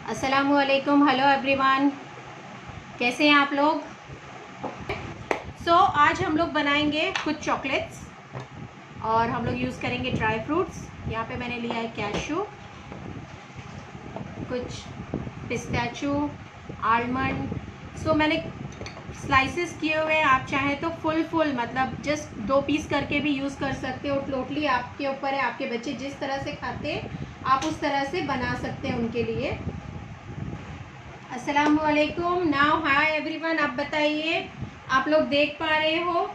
अस्सलामुअलैकुम, hello everyone, कैसे हैं आप लोग। आज हम लोग बनाएंगे कुछ चॉकलेट्स और हम लोग यूज़ करेंगे ड्राई फ्रूट्स। यहाँ पे मैंने लिया है कैशू, कुछ पिस्ताचू, आलमंड। मैंने स्लाइसेस किए हुए हैं। आप चाहें तो फुल मतलब जस्ट 2 पीस करके भी यूज़ कर सकते हो। टोटली आपके ऊपर है, आपके बच्चे जिस तरह से खाते हैं आप उस तरह से बना सकते हैं उनके लिए। अस्सलामुअलैकुम, नाउ हाय एवरीवन। आप बताइए, आप लोग देख पा रहे हो?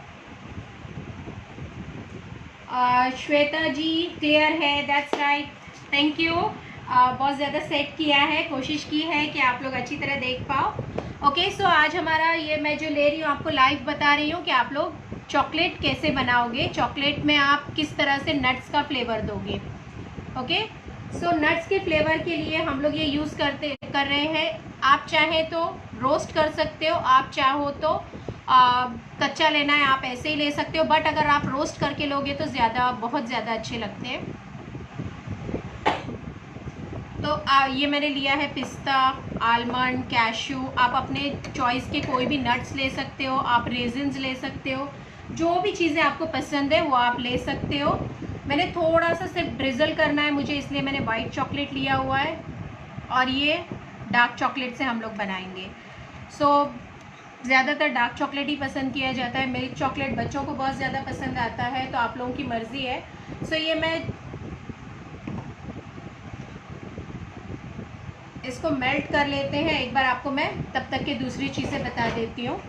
श्वेता जी क्लियर है, दैट्स राइट, थैंक यू। बहुत ज़्यादा सेट किया है, कोशिश की है कि आप लोग अच्छी तरह देख पाओ। ओके, सो आज हमारा ये मैं जो ले रही हूँ आपको लाइव बता रही हूँ कि आप लोग चॉकलेट कैसे बनाओगे। चॉकलेट में आप किस तरह से नट्स का फ्लेवर दोगे। ओके, सो नट्स के फ्लेवर के लिए हम लोग ये यूज़ कर रहे हैं। आप चाहे तो रोस्ट कर सकते हो, आप चाहो तो कच्चा लेना है आप ऐसे ही ले सकते हो, बट अगर आप रोस्ट करके लोगे तो बहुत ज़्यादा अच्छे लगते हैं। तो ये मैंने लिया है पिस्ता, आलमंड, कैशू। आप अपने चॉइस के कोई भी नट्स ले सकते हो, आप रेजिन्स ले सकते हो, जो भी चीज़ें आपको पसंद है वो आप ले सकते हो। मैंने थोड़ा सा सिर्फ ड्रिजल करना है मुझे, इसलिए मैंने वाइट चॉकलेट लिया हुआ है और ये डार्क चॉकलेट से हम लोग बनाएंगे। ज़्यादातर डार्क चॉकलेट ही पसंद किया जाता है। मिल्क चॉकलेट बच्चों को बहुत ज़्यादा पसंद आता है, तो आप लोगों की मर्ज़ी है। ये मैं इसको मेल्ट कर लेते हैं। एक बार आपको मैं तब तक के दूसरी चीज़ें बता देती हूँ।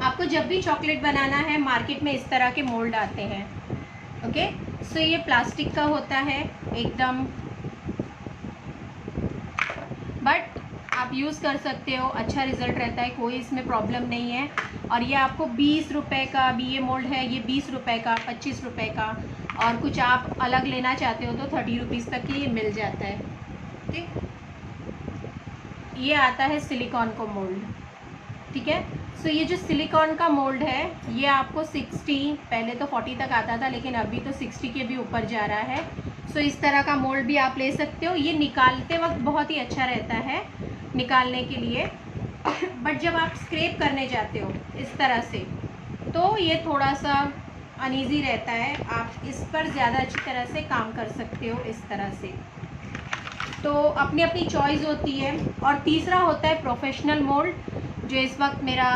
आपको जब भी चॉकलेट बनाना है मार्केट में इस तरह के मोल्ड आते हैं। ओके, ये प्लास्टिक का होता है एकदम, बट आप यूज़ कर सकते हो, अच्छा रिज़ल्ट रहता है, कोई इसमें प्रॉब्लम नहीं है। और ये आपको 20 रुपये का भी ये मोल्ड है, ये 20 रुपये का, 25 रुपये का, और कुछ आप अलग लेना चाहते हो तो 30 रुपीज़ तक की ये मिल जाता है। ठीक, ये आता है सिलिकॉन को मोल्ड। ठीक है, ये जो सिलिकॉन का मोल्ड है ये आपको 60, पहले तो 40 तक आता था लेकिन अभी तो 60 के भी ऊपर जा रहा है। इस तरह का मोल्ड भी आप ले सकते हो। ये निकालते वक्त बहुत ही अच्छा रहता है निकालने के लिए, बट जब आप स्क्रैप करने जाते हो इस तरह से तो ये थोड़ा सा अनईजी रहता है। आप इस पर ज़्यादा अच्छी तरह से काम कर सकते हो इस तरह से। तो अपनी अपनी चॉइस होती है। और तीसरा होता है प्रोफेशनल मोल्ड, जो इस वक्त मेरा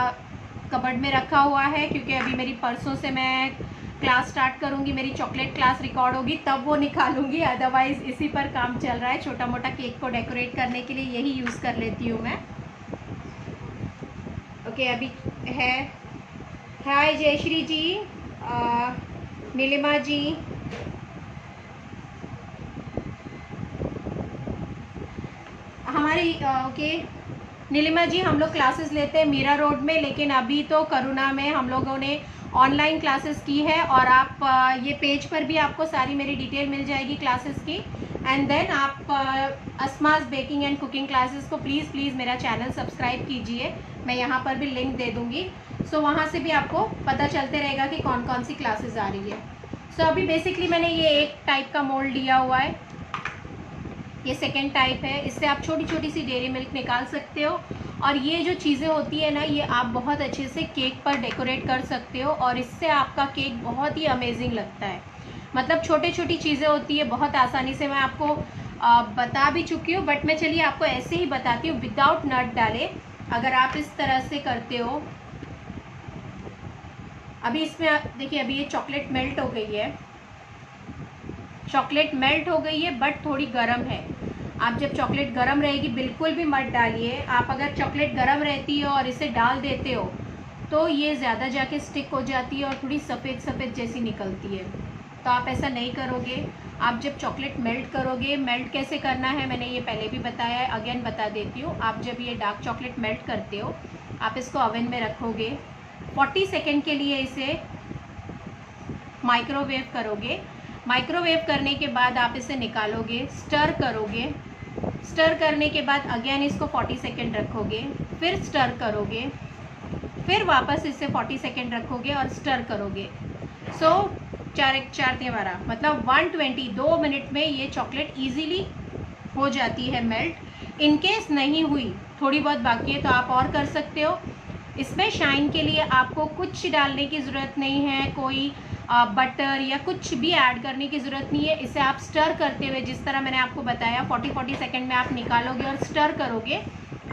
कबर्ड में रखा हुआ है, क्योंकि अभी मेरी परसों से मैं क्लास स्टार्ट करूँगी, मेरी चॉकलेट क्लास रिकॉर्ड होगी तब वो निकालूंगी, अदरवाइज़ इसी पर काम चल रहा है। छोटा मोटा केक को डेकोरेट करने के लिए यही यूज़ कर लेती हूँ मैं। ओके, अभी है। हाय जयश्री जी, नीलिमा जी, हमारी ओके नीलिमा जी, हम लोग क्लासेस लेते हैं मीरा रोड में, लेकिन अभी तो कोरोना में हम लोगों ने ऑनलाइन क्लासेस की है। और आप ये पेज पर भी आपको सारी मेरी डिटेल मिल जाएगी क्लासेस की। एंड देन आप Asma's baking and cooking classes को प्लीज़ मेरा चैनल सब्सक्राइब कीजिए, मैं यहाँ पर भी लिंक दे दूँगी। वहाँ से भी आपको पता चलते रहेगा कि कौन कौन सी क्लासेस आ रही है। अभी बेसिकली मैंने ये एक टाइप का मोल्ड लिया हुआ है, ये सेकेंड टाइप है। इससे आप छोटी छोटी सी डेयरी मिल्क निकाल सकते हो। और ये जो चीज़ें होती है ना, ये आप बहुत अच्छे से केक पर डेकोरेट कर सकते हो और इससे आपका केक बहुत ही अमेजिंग लगता है। मतलब छोटी छोटी चीज़ें होती है, बहुत आसानी से मैं आपको बता भी चुकी हूँ, बट मैं चलिए आपको ऐसे ही बताती हूँ विदाउट नट डाले। अगर आप इस तरह से करते हो, अभी इसमें आप देखिए, अभी ये चॉकलेट मेल्ट हो गई है, चॉकलेट मेल्ट हो गई है बट थोड़ी गर्म है। आप जब चॉकलेट गर्म रहेगी बिल्कुल भी मत डालिए। आप अगर चॉकलेट गर्म रहती है और इसे डाल देते हो तो ये ज़्यादा जाके स्टिक हो जाती है और थोड़ी सफ़ेद सफ़ेद जैसी निकलती है, तो आप ऐसा नहीं करोगे। आप जब चॉकलेट मेल्ट करोगे, मेल्ट कैसे करना है मैंने ये पहले भी बताया है, अगेन बता देती हूँ। आप जब ये डार्क चॉकलेट मेल्ट करते हो, आप इसको ओवन में रखोगे, 40 सेकेंड के लिए इसे माइक्रोवेव करोगे। माइक्रोवेव करने के बाद आप इसे निकालोगे, स्टर करोगे, स्टर करने के बाद अगेन इसको 40 सेकेंड रखोगे, फिर स्टर करोगे, फिर वापस इसे 40 सेकेंड रखोगे और स्टर करोगे। 4 1 4 12 मतलब 120, 2 मिनट में ये चॉकलेट इजीली हो जाती है मेल्ट। इनकेस नहीं हुई, थोड़ी बहुत बाकी है, तो आप और कर सकते हो। इसमें शाइन के लिए आपको कुछ डालने की ज़रूरत नहीं है, कोई बटर या कुछ भी ऐड करने की ज़रूरत नहीं है। इसे आप स्टर करते हुए, जिस तरह मैंने आपको बताया 40-40 सेकेंड में आप निकालोगे और स्टर करोगे।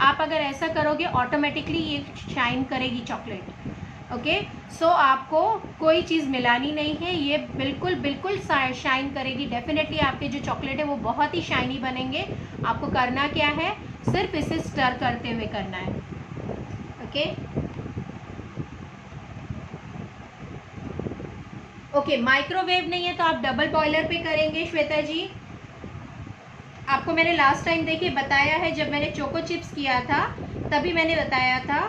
आप अगर ऐसा करोगे ऑटोमेटिकली ये शाइन करेगी चॉकलेट। ओके, सो आपको कोई चीज़ मिलानी नहीं है, ये बिल्कुल बिल्कुल शाइन करेगी। डेफिनेटली आपके जो चॉकलेट है वो बहुत ही शाइनी बनेंगे। आपको करना क्या है, सिर्फ इसे स्टर करते हुए करना है। ओके, माइक्रोवेव नहीं है तो आप डबल बॉयलर पे करेंगे श्वेता जी। आपको मैंने लास्ट टाइम देखिए बताया है, जब मैंने चोको चिप्स किया था तभी मैंने बताया था,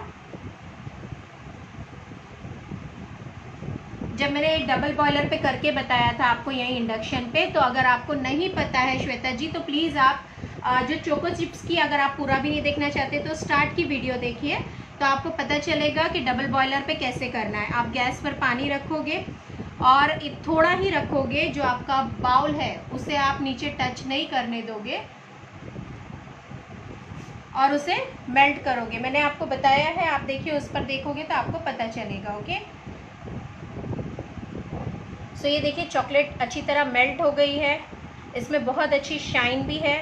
जब मैंने डबल बॉयलर पे करके बताया था आपको यही इंडक्शन पे। तो अगर आपको नहीं पता है श्वेता जी, तो प्लीज़ आप जो चोको चिप्स की, अगर आप पूरा भी नहीं देखना चाहते तो स्टार्ट की वीडियो देखिए, तो आपको पता चलेगा कि डबल बॉयलर पे कैसे करना है। आप गैस पर पानी रखोगे और थोड़ा ही रखोगे, जो आपका बाउल है उसे आप नीचे टच नहीं करने दोगे और उसे मेल्ट करोगे। मैंने आपको बताया है, आप देखिए उस पर देखोगे तो आपको पता चलेगा। ओके, सो ये देखिए चॉकलेट अच्छी तरह मेल्ट हो गई है, इसमें बहुत अच्छी शाइन भी है।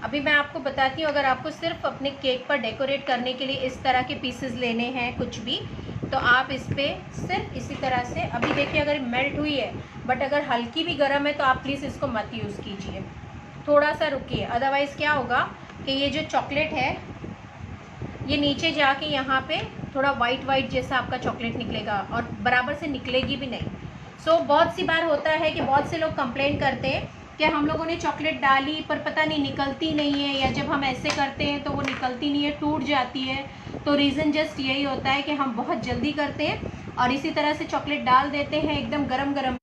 अभी मैं आपको बताती हूँ, अगर आपको सिर्फ अपने केक पर डेकोरेट करने के लिए इस तरह के पीसेस लेने हैं कुछ भी, तो आप इस पर सिर्फ इसी तरह से, अभी देखिए अगर मेल्ट हुई है, बट अगर हल्की भी गर्म है तो आप प्लीज़ इसको मत यूज़ कीजिए, थोड़ा सा रुकिए। अदरवाइज़ क्या होगा कि ये जो चॉकलेट है ये नीचे जाके यहाँ पे थोड़ा वाइट वाइट जैसा आपका चॉकलेट निकलेगा और बराबर से निकलेगी भी नहीं। सो बहुत सी बार होता है कि बहुत से लोग कंप्लेंट करते हैं कि हम लोगों ने चॉकलेट डाली पर पता नहीं निकलती नहीं है, या जब हम ऐसे करते हैं तो वो निकलती नहीं है, टूट जाती है। तो रीज़न जस्ट यही होता है कि हम बहुत जल्दी करते हैं और इसी तरह से चॉकलेट डाल देते हैं एकदम गरम गरम,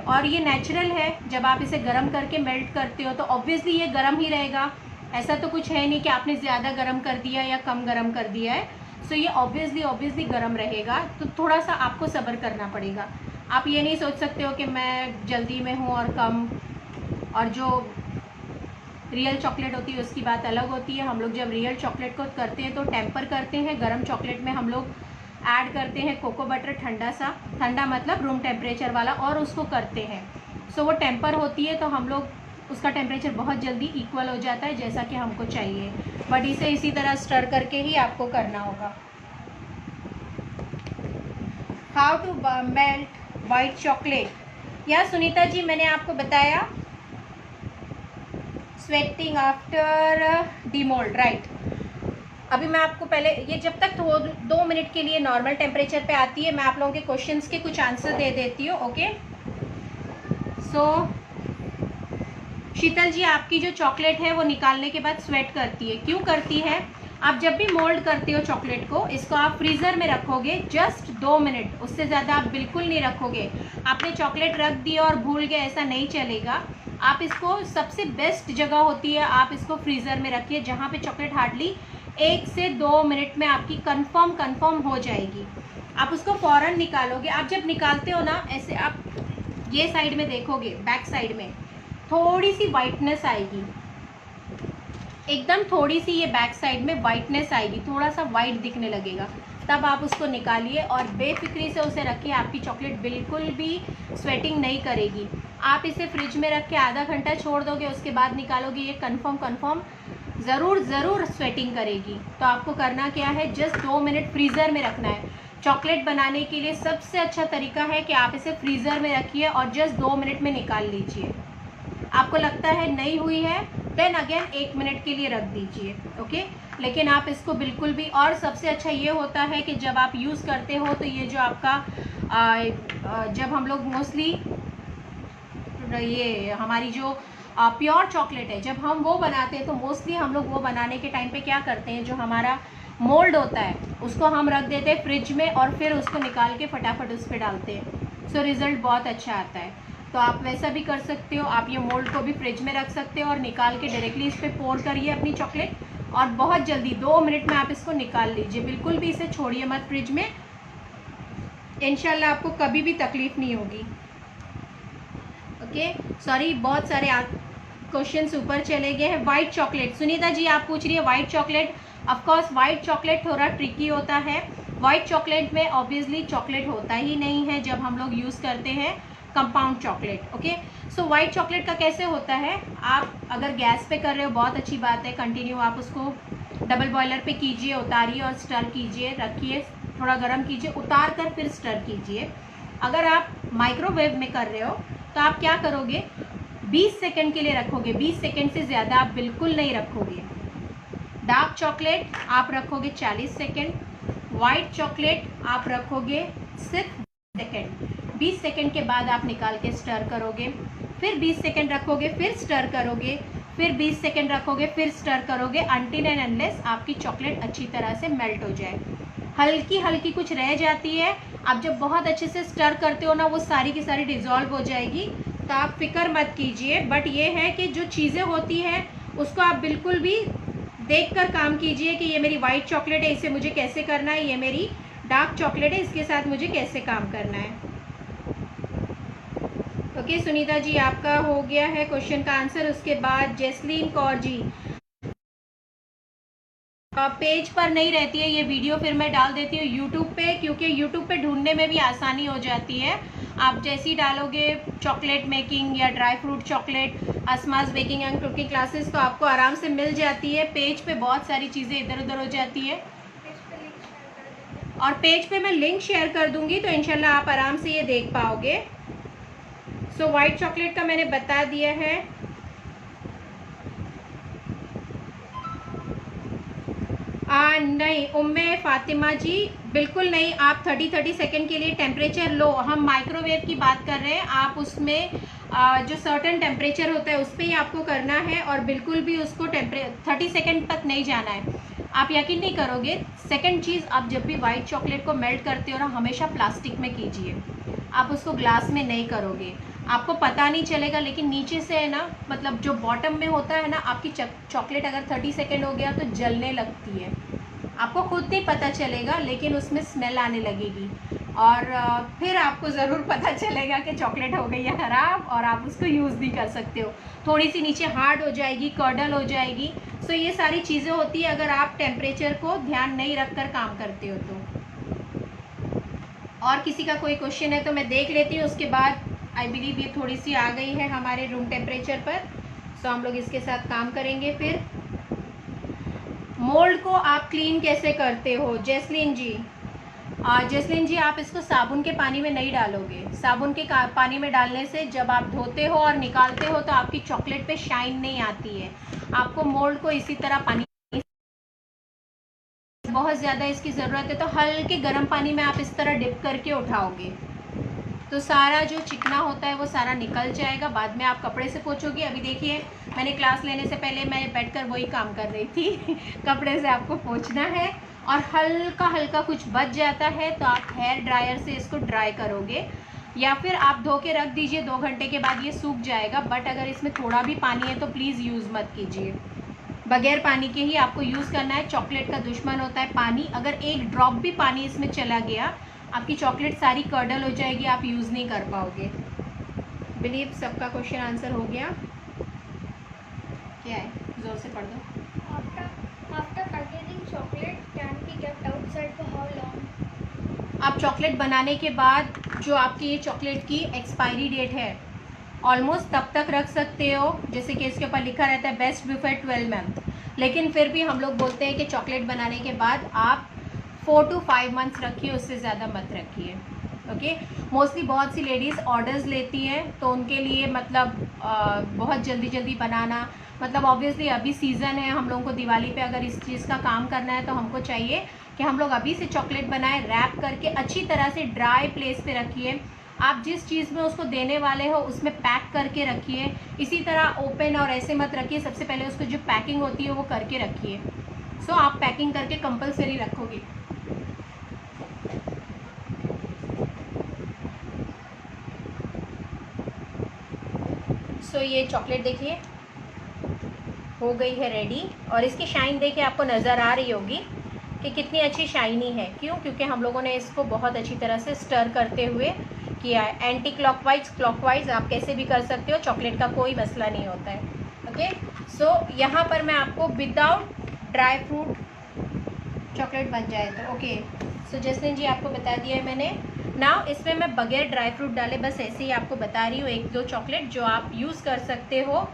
और ये नेचुरल है। जब आप इसे गरम करके मेल्ट करते हो तो ऑब्वियसली ये गरम ही रहेगा। ऐसा तो कुछ है नहीं कि आपने ज़्यादा गरम कर दिया या कम गरम कर दिया है। सो ये ऑब्वियसली गरम रहेगा, तो थोड़ा सा आपको सब्र करना पड़ेगा। आप ये नहीं सोच सकते हो कि मैं जल्दी में हूँ और कम, और जो रियल चॉकलेट होती है उसकी बात अलग होती है। हम लोग जब रियल चॉकलेट को करते हैं तो टेम्पर करते हैं। गरम चॉकलेट में हम लोग ऐड करते हैं कोको बटर, ठंडा सा, ठंडा मतलब रूम टेम्परेचर वाला, और उसको करते हैं। सो वो टेम्पर होती है तो हम लोग उसका टेम्परेचर बहुत जल्दी इक्वल हो जाता है जैसा कि हमको चाहिए, बट इसे इसी तरह स्टर करके ही आपको करना होगा। How to melt white chocolate, या सुनीता जी मैंने आपको बताया स्वेटिंग आफ्टर डीमोल्ड, राइट। अभी मैं आपको पहले ये जब तक 2 मिनट के लिए नॉर्मल टेम्परेचर पे आती है, मैं आप लोगों के क्वेश्चंस के कुछ आंसर दे देती हूँ। ओके, सो शीतल जी, आपकी जो चॉकलेट है वो निकालने के बाद स्वेट करती है, क्यों करती है? आप जब भी मोल्ड करते हो चॉकलेट को, इसको आप फ्रीज़र में रखोगे जस्ट 2 मिनट, उससे ज़्यादा आप बिल्कुल नहीं रखोगे। आपने चॉकलेट रख दी और भूल गए, ऐसा नहीं चलेगा। आप इसको, सबसे बेस्ट जगह होती है आप इसको फ्रीज़र में रखिए, जहाँ पे चॉकलेट हार्डली 1 से 2 मिनट में आपकी कंफर्म हो जाएगी। आप उसको फ़ौरन निकालोगे। आप जब निकालते हो ना, ऐसे आप ये साइड में देखोगे, बैक साइड में थोड़ी सी वाइटनेस आएगी, एकदम थोड़ी सी ये बैक साइड में वाइटनेस आएगी, थोड़ा सा वाइट दिखने लगेगा, तब आप उसको निकालिए और बेफिक्री से उसे रखिए। आपकी चॉकलेट बिल्कुल भी स्वेटिंग नहीं करेगी। आप इसे फ्रिज में रख के आधा घंटा छोड़ दोगे, उसके बाद निकालोगे, ये कंफर्म ज़रूर स्वेटिंग करेगी। तो आपको करना क्या है, जस्ट 2 मिनट फ्रीज़र में रखना है। चॉकलेट बनाने के लिए सबसे अच्छा तरीका है कि आप इसे फ्रीज़र में रखिए और जस्ट 2 मिनट में निकाल लीजिए। आपको लगता है नहीं हुई है, देन अगेन 1 मिनट के लिए रख दीजिए। ओके, लेकिन आप इसको बिल्कुल भी, और सबसे अच्छा ये होता है कि जब आप यूज़ करते हो तो ये जो आपका जब हम लोग मोस्टली ये हमारी जो प्योर चॉकलेट है, जब हम वो बनाते हैं तो मोस्टली हम लोग वो बनाने के टाइम पे क्या करते हैं, जो हमारा मोल्ड होता है उसको हम रख देते हैं फ्रिज में और फिर उसको निकाल के फटाफट उस पर डालते हैं। सो रिज़ल्ट बहुत अच्छा आता है। तो आप वैसा भी कर सकते हो। आप ये मोल्ड को भी फ्रिज में रख सकते हो और निकाल के डायरेक्टली इस पर पोर करिए अपनी चॉकलेट, और बहुत जल्दी 2 मिनट में आप इसको निकाल लीजिए। बिल्कुल भी इसे छोड़िए मत फ्रिज में, इंशाल्लाह आपको कभी भी तकलीफ़ नहीं होगी। ओके, सॉरी, बहुत सारे क्वेश्चंस ऊपर चले गए हैं। वाइट चॉकलेट, सुनीता जी आप पूछ रही है white chocolate. Of course white chocolate थोड़ा ट्रिकी होता है। वाइट चॉकलेट में ऑब्वियसली चॉकलेट होता ही नहीं है जब हम लोग यूज़ करते हैं compound chocolate. Okay, so white chocolate का कैसे होता है, आप अगर गैस पे कर रहे हो बहुत अच्छी बात है, कंटिन्यू आप उसको डबल बॉयलर पे कीजिए, उतारिए और स्टर कीजिए, रखिए, थोड़ा गर्म कीजिए, उतार कर फिर स्टर कीजिए। अगर आप माइक्रोवेव में कर रहे हो तो आप क्या करोगे, 20 सेकंड के लिए रखोगे, 20 सेकंड से ज़्यादा आप बिल्कुल नहीं रखोगे। डार्क चॉकलेट आप रखोगे 40 सेकंड, वाइट चॉकलेट आप रखोगे सिर्फ 20 सेकंड। 20 सेकंड के बाद आप निकाल के स्टर करोगे, फिर 20 सेकंड रखोगे, फिर स्टर करोगे, फिर 20 सेकंड रखोगे, फिर स्टर करोगे, अनटिल एंड अनलेस आपकी चॉकलेट अच्छी तरह से मेल्ट हो जाए। हल्की हल्की कुछ रह जाती है, आप जब बहुत अच्छे से स्टर करते हो ना वो सारी की सारी डिज़ोल्व हो जाएगी, तो आप फिक्र मत कीजिए। बट ये है कि जो चीज़ें होती हैं उसको आप बिल्कुल भी देखकर काम कीजिए कि ये मेरी वाइट चॉकलेट है, इसे मुझे कैसे करना है, ये मेरी डार्क चॉकलेट है, इसके साथ मुझे कैसे काम करना है। ओके सुनीता जी आपका हो गया है क्वेश्चन का आंसर। उसके बाद जैस्लीन कौर जी, पेज पर नहीं रहती है ये वीडियो, फिर मैं डाल देती हूँ यूट्यूब पे, क्योंकि यूट्यूब पे ढूंढने में भी आसानी हो जाती है। आप जैसे ही डालोगे चॉकलेट मेकिंग या dry fruit chocolate Asma's baking and cooking classes तो आपको आराम से मिल जाती है। पेज पे बहुत सारी चीज़ें इधर उधर हो जाती है, और पेज पे मैं लिंक शेयर कर दूंगी तो इंशाल्लाह आप आराम से ये देख पाओगे। सो वाइट चॉकलेट का मैंने बता दिया है। नहीं उम्मे फातिमा जी बिल्कुल नहीं, आप 30 सेकंड के लिए टेम्परेचर लो, हम माइक्रोवेव की बात कर रहे हैं, आप उसमें जो सर्टेन टेम्परेचर होता है उस पर ही आपको करना है, और बिल्कुल भी उसको 30 सेकंड तक नहीं जाना है। आप यकीन नहीं करोगे, सेकंड चीज़, आप जब भी वाइट चॉकलेट को मेल्ट करते हो ना हमेशा प्लास्टिक में कीजिए, आप उसको ग्लास में नहीं करोगे, आपको पता नहीं चलेगा, लेकिन नीचे से है ना, मतलब जो बॉटम में होता है ना, आपकी चॉकलेट अगर 30 सेकंड हो गया तो जलने लगती है, आपको खुद नहीं पता चलेगा, लेकिन उसमें स्मेल आने लगेगी, और फिर आपको ज़रूर पता चलेगा कि चॉकलेट हो गई है ख़राब और आप उसको यूज़ नहीं कर सकते हो, थोड़ी सी नीचे हार्ड हो जाएगी, कर्डल हो जाएगी। सो ये सारी चीज़ें होती है अगर आप टेम्परेचर को ध्यान नहीं रख कर काम करते हो तो। और किसी का कोई क्वेश्चन है तो मैं देख लेती हूँ, उसके बाद आई बिलीव ये थोड़ी सी आ गई है हमारे रूम टेम्परेचर पर, सो हम लोग इसके साथ काम करेंगे। फिर मोल्ड को आप क्लीन कैसे करते हो जैस्लीन जी? जैस्लीन जी आप इसको साबुन के पानी में नहीं डालोगे, साबुन के पानी में डालने से जब आप धोते हो और निकालते हो तो आपकी चॉकलेट पे शाइन नहीं आती है। आपको मोल्ड को इसी तरह पानी, बहुत ज़्यादा इसकी ज़रूरत है तो हल्के गर्म पानी में आप इस तरह डिप करके उठाओगे तो सारा जो चिकना होता है वो सारा निकल जाएगा, बाद में आप कपड़े से पोंछोगे। अभी देखिए मैंने क्लास लेने से पहले मैं बैठकर वही काम कर रही थी कपड़े से आपको पोंछना है, और हल्का हल्का कुछ बच जाता है तो आप हेयर ड्रायर से इसको ड्राई करोगे, या फिर आप धो के रख दीजिए, 2 घंटे के बाद ये सूख जाएगा। बट अगर इसमें थोड़ा भी पानी है तो प्लीज़ यूज़ मत कीजिए, बगैर पानी के ही आपको यूज़ करना है। चॉकलेट का दुश्मन होता है पानी, अगर एक ड्रॉप भी पानी इसमें चला गया आपकी चॉकलेट सारी कर्डल हो जाएगी, आप यूज़ नहीं कर पाओगे। बिलीव सबका क्वेश्चन आंसर हो गया, क्या है जोर से पढ़ दो। After packaging chocolate can be kept outside for how long? आप चॉकलेट बनाने के बाद जो आपकी ये चॉकलेट की एक्सपायरी डेट है ऑलमोस्ट तब तक रख सकते हो, जैसे कि इसके ऊपर लिखा रहता है बेस्ट बिफोर 12 मंथ, लेकिन फिर भी हम लोग बोलते हैं कि चॉकलेट बनाने के बाद आप 4 to 5 मंथ्स रखिए, उससे ज़्यादा मत रखिए। ओके, मोस्टली बहुत सी लेडीज़ ऑर्डर्स लेती हैं तो उनके लिए मतलब बहुत जल्दी जल्दी बनाना, मतलब ऑब्वियसली अभी सीज़न है, हम लोगों को दिवाली पे अगर इस चीज़ का काम करना है तो हमको चाहिए कि हम लोग अभी से चॉकलेट बनाएं, रैप करके अच्छी तरह से ड्राई प्लेस पे रखिए। आप जिस चीज़ में उसको देने वाले हो उसमें पैक करके रखिए, इसी तरह ओपन और ऐसे मत रखिए, सबसे पहले उसको जो पैकिंग होती है वो करके रखिए। सो आप पैकिंग करके कंपलसरी रखोगे। सो ये चॉकलेट देखिए हो गई है रेडी, और इसकी शाइन देखिए आपको नज़र आ रही होगी कि कितनी अच्छी शाइनी है। क्यों? क्योंकि हम लोगों ने इसको बहुत अच्छी तरह से स्टर करते हुए किया है। एंटी क्लॉकवाइज क्लॉकवाइज आप कैसे भी कर सकते हो, चॉकलेट का कोई मसला नहीं होता है। ओके। सो यहाँ पर मैं आपको विदाउट ड्राई फ्रूट चॉकलेट बन जाए तो ओके। सो जसलीन जी आपको बता दिया है मैंने। नाउ इसमें मैं बगैर ड्राई फ्रूट डाले बस ऐसे ही आपको बता रही हूँ 1-2 चॉकलेट जो आप यूज़ कर सकते हो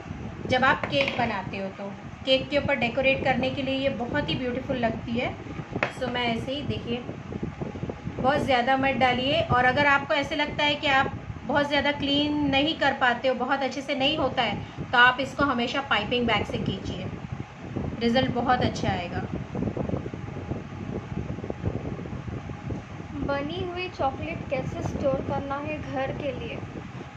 जब आप केक बनाते हो, तो केक के ऊपर डेकोरेट करने के लिए ये बहुत ही ब्यूटीफुल लगती है। सो मैं ऐसे ही, देखिए बहुत ज़्यादा मत डालिए, और अगर आपको ऐसे लगता है कि आप बहुत ज़्यादा क्लीन नहीं कर पाते हो, बहुत अच्छे से नहीं होता है, तो आप इसको हमेशा पाइपिंग बैग से कीजिए, रिज़ल्ट बहुत अच्छा आएगा। बनी हुई चॉकलेट कैसे स्टोर करना है घर के लिए?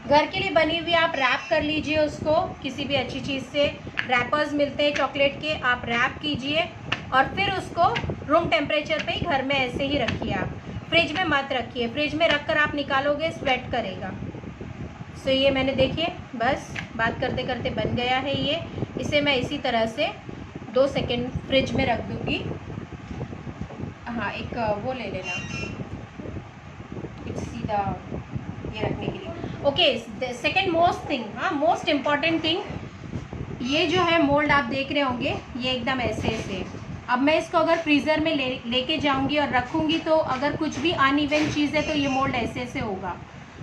घर के लिए बनी हुई आप रैप कर लीजिए उसको किसी भी अच्छी चीज़ से। रैपर्स मिलते हैं चॉकलेट के, आप रैप कीजिए और फिर उसको रूम टेम्परेचर पे ही घर में ऐसे ही रखिए। आप फ्रिज में मत रखिए, फ्रिज में रख कर आप निकालोगे स्वेट करेगा। सो ये मैंने देखिए बस बात करते करते बन गया है ये। इसे मैं इसी तरह से 2 सेकेंड फ्रिज में रख दूँगी। हाँ, एक वो ले लेना, एक सीधा ये रखने के लिए। ओके, सेकेंड मोस्ट थिंग, हाँ मोस्ट इम्पॉर्टेंट थिंग, ये जो है मोल्ड आप देख रहे होंगे ये एकदम ऐसे ऐसे। अब मैं इसको अगर फ्रीज़र में लेके जाऊंगी और रखूंगी तो अगर कुछ भी अनइवन चीज़ है तो ये मोल्ड ऐसे ऐसे होगा।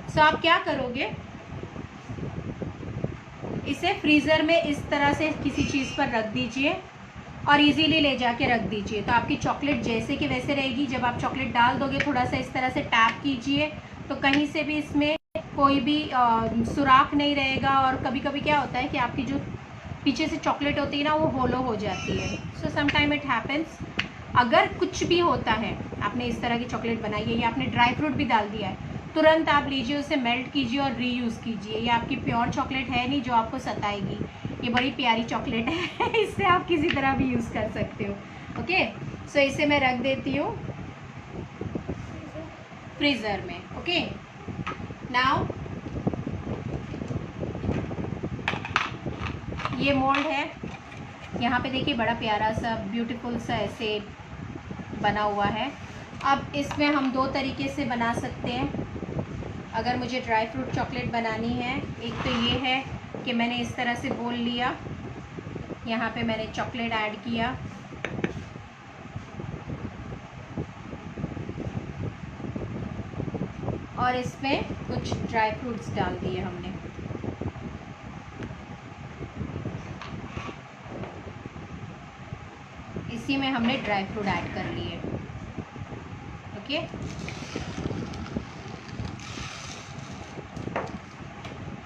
सो आप क्या करोगे, इसे फ्रीज़र में इस तरह से किसी चीज़ पर रख दीजिए और इजीली ले जाके रख दीजिए, तो आपकी चॉकलेट जैसे कि वैसे रहेगी। जब आप चॉकलेट डाल दोगे थोड़ा सा इस तरह से टैप कीजिए तो कहीं से भी इसमें कोई भी सुराख नहीं रहेगा। और कभी कभी क्या होता है कि आपकी जो पीछे से चॉकलेट होती है ना वो होलो हो जाती है। So sometime it happens. अगर कुछ भी होता है, आपने इस तरह की चॉकलेट बनाई है या आपने ड्राई फ्रूट भी डाल दिया है, तुरंत आप लीजिए उसे मेल्ट कीजिए और रीयूज़ कीजिए। ये आपकी प्योर चॉकलेट है नहीं जो आपको सताएगी, ये बड़ी प्यारी चॉकलेट है इससे आप किसी तरह भी यूज़ कर सकते हो। ओके, सो इसे मैं रख देती हूँ फ्रीज़र में। ओके, नाउ ये मोल्ड है, यहाँ पे देखिए बड़ा प्यारा सा ब्यूटीफुल सा ऐसे बना हुआ है। अब इसमें हम 2 तरीके से बना सकते हैं। अगर मुझे ड्राई फ्रूट चॉकलेट बनानी है, एक तो ये है कि मैंने इस तरह से बोल लिया, यहाँ पे मैंने चॉकलेट ऐड किया, और इसमें कुछ ड्राई फ्रूट्स डाल दिए हमने। इसी में हमने ड्राई फ्रूट ऐड कर लिए। ओके,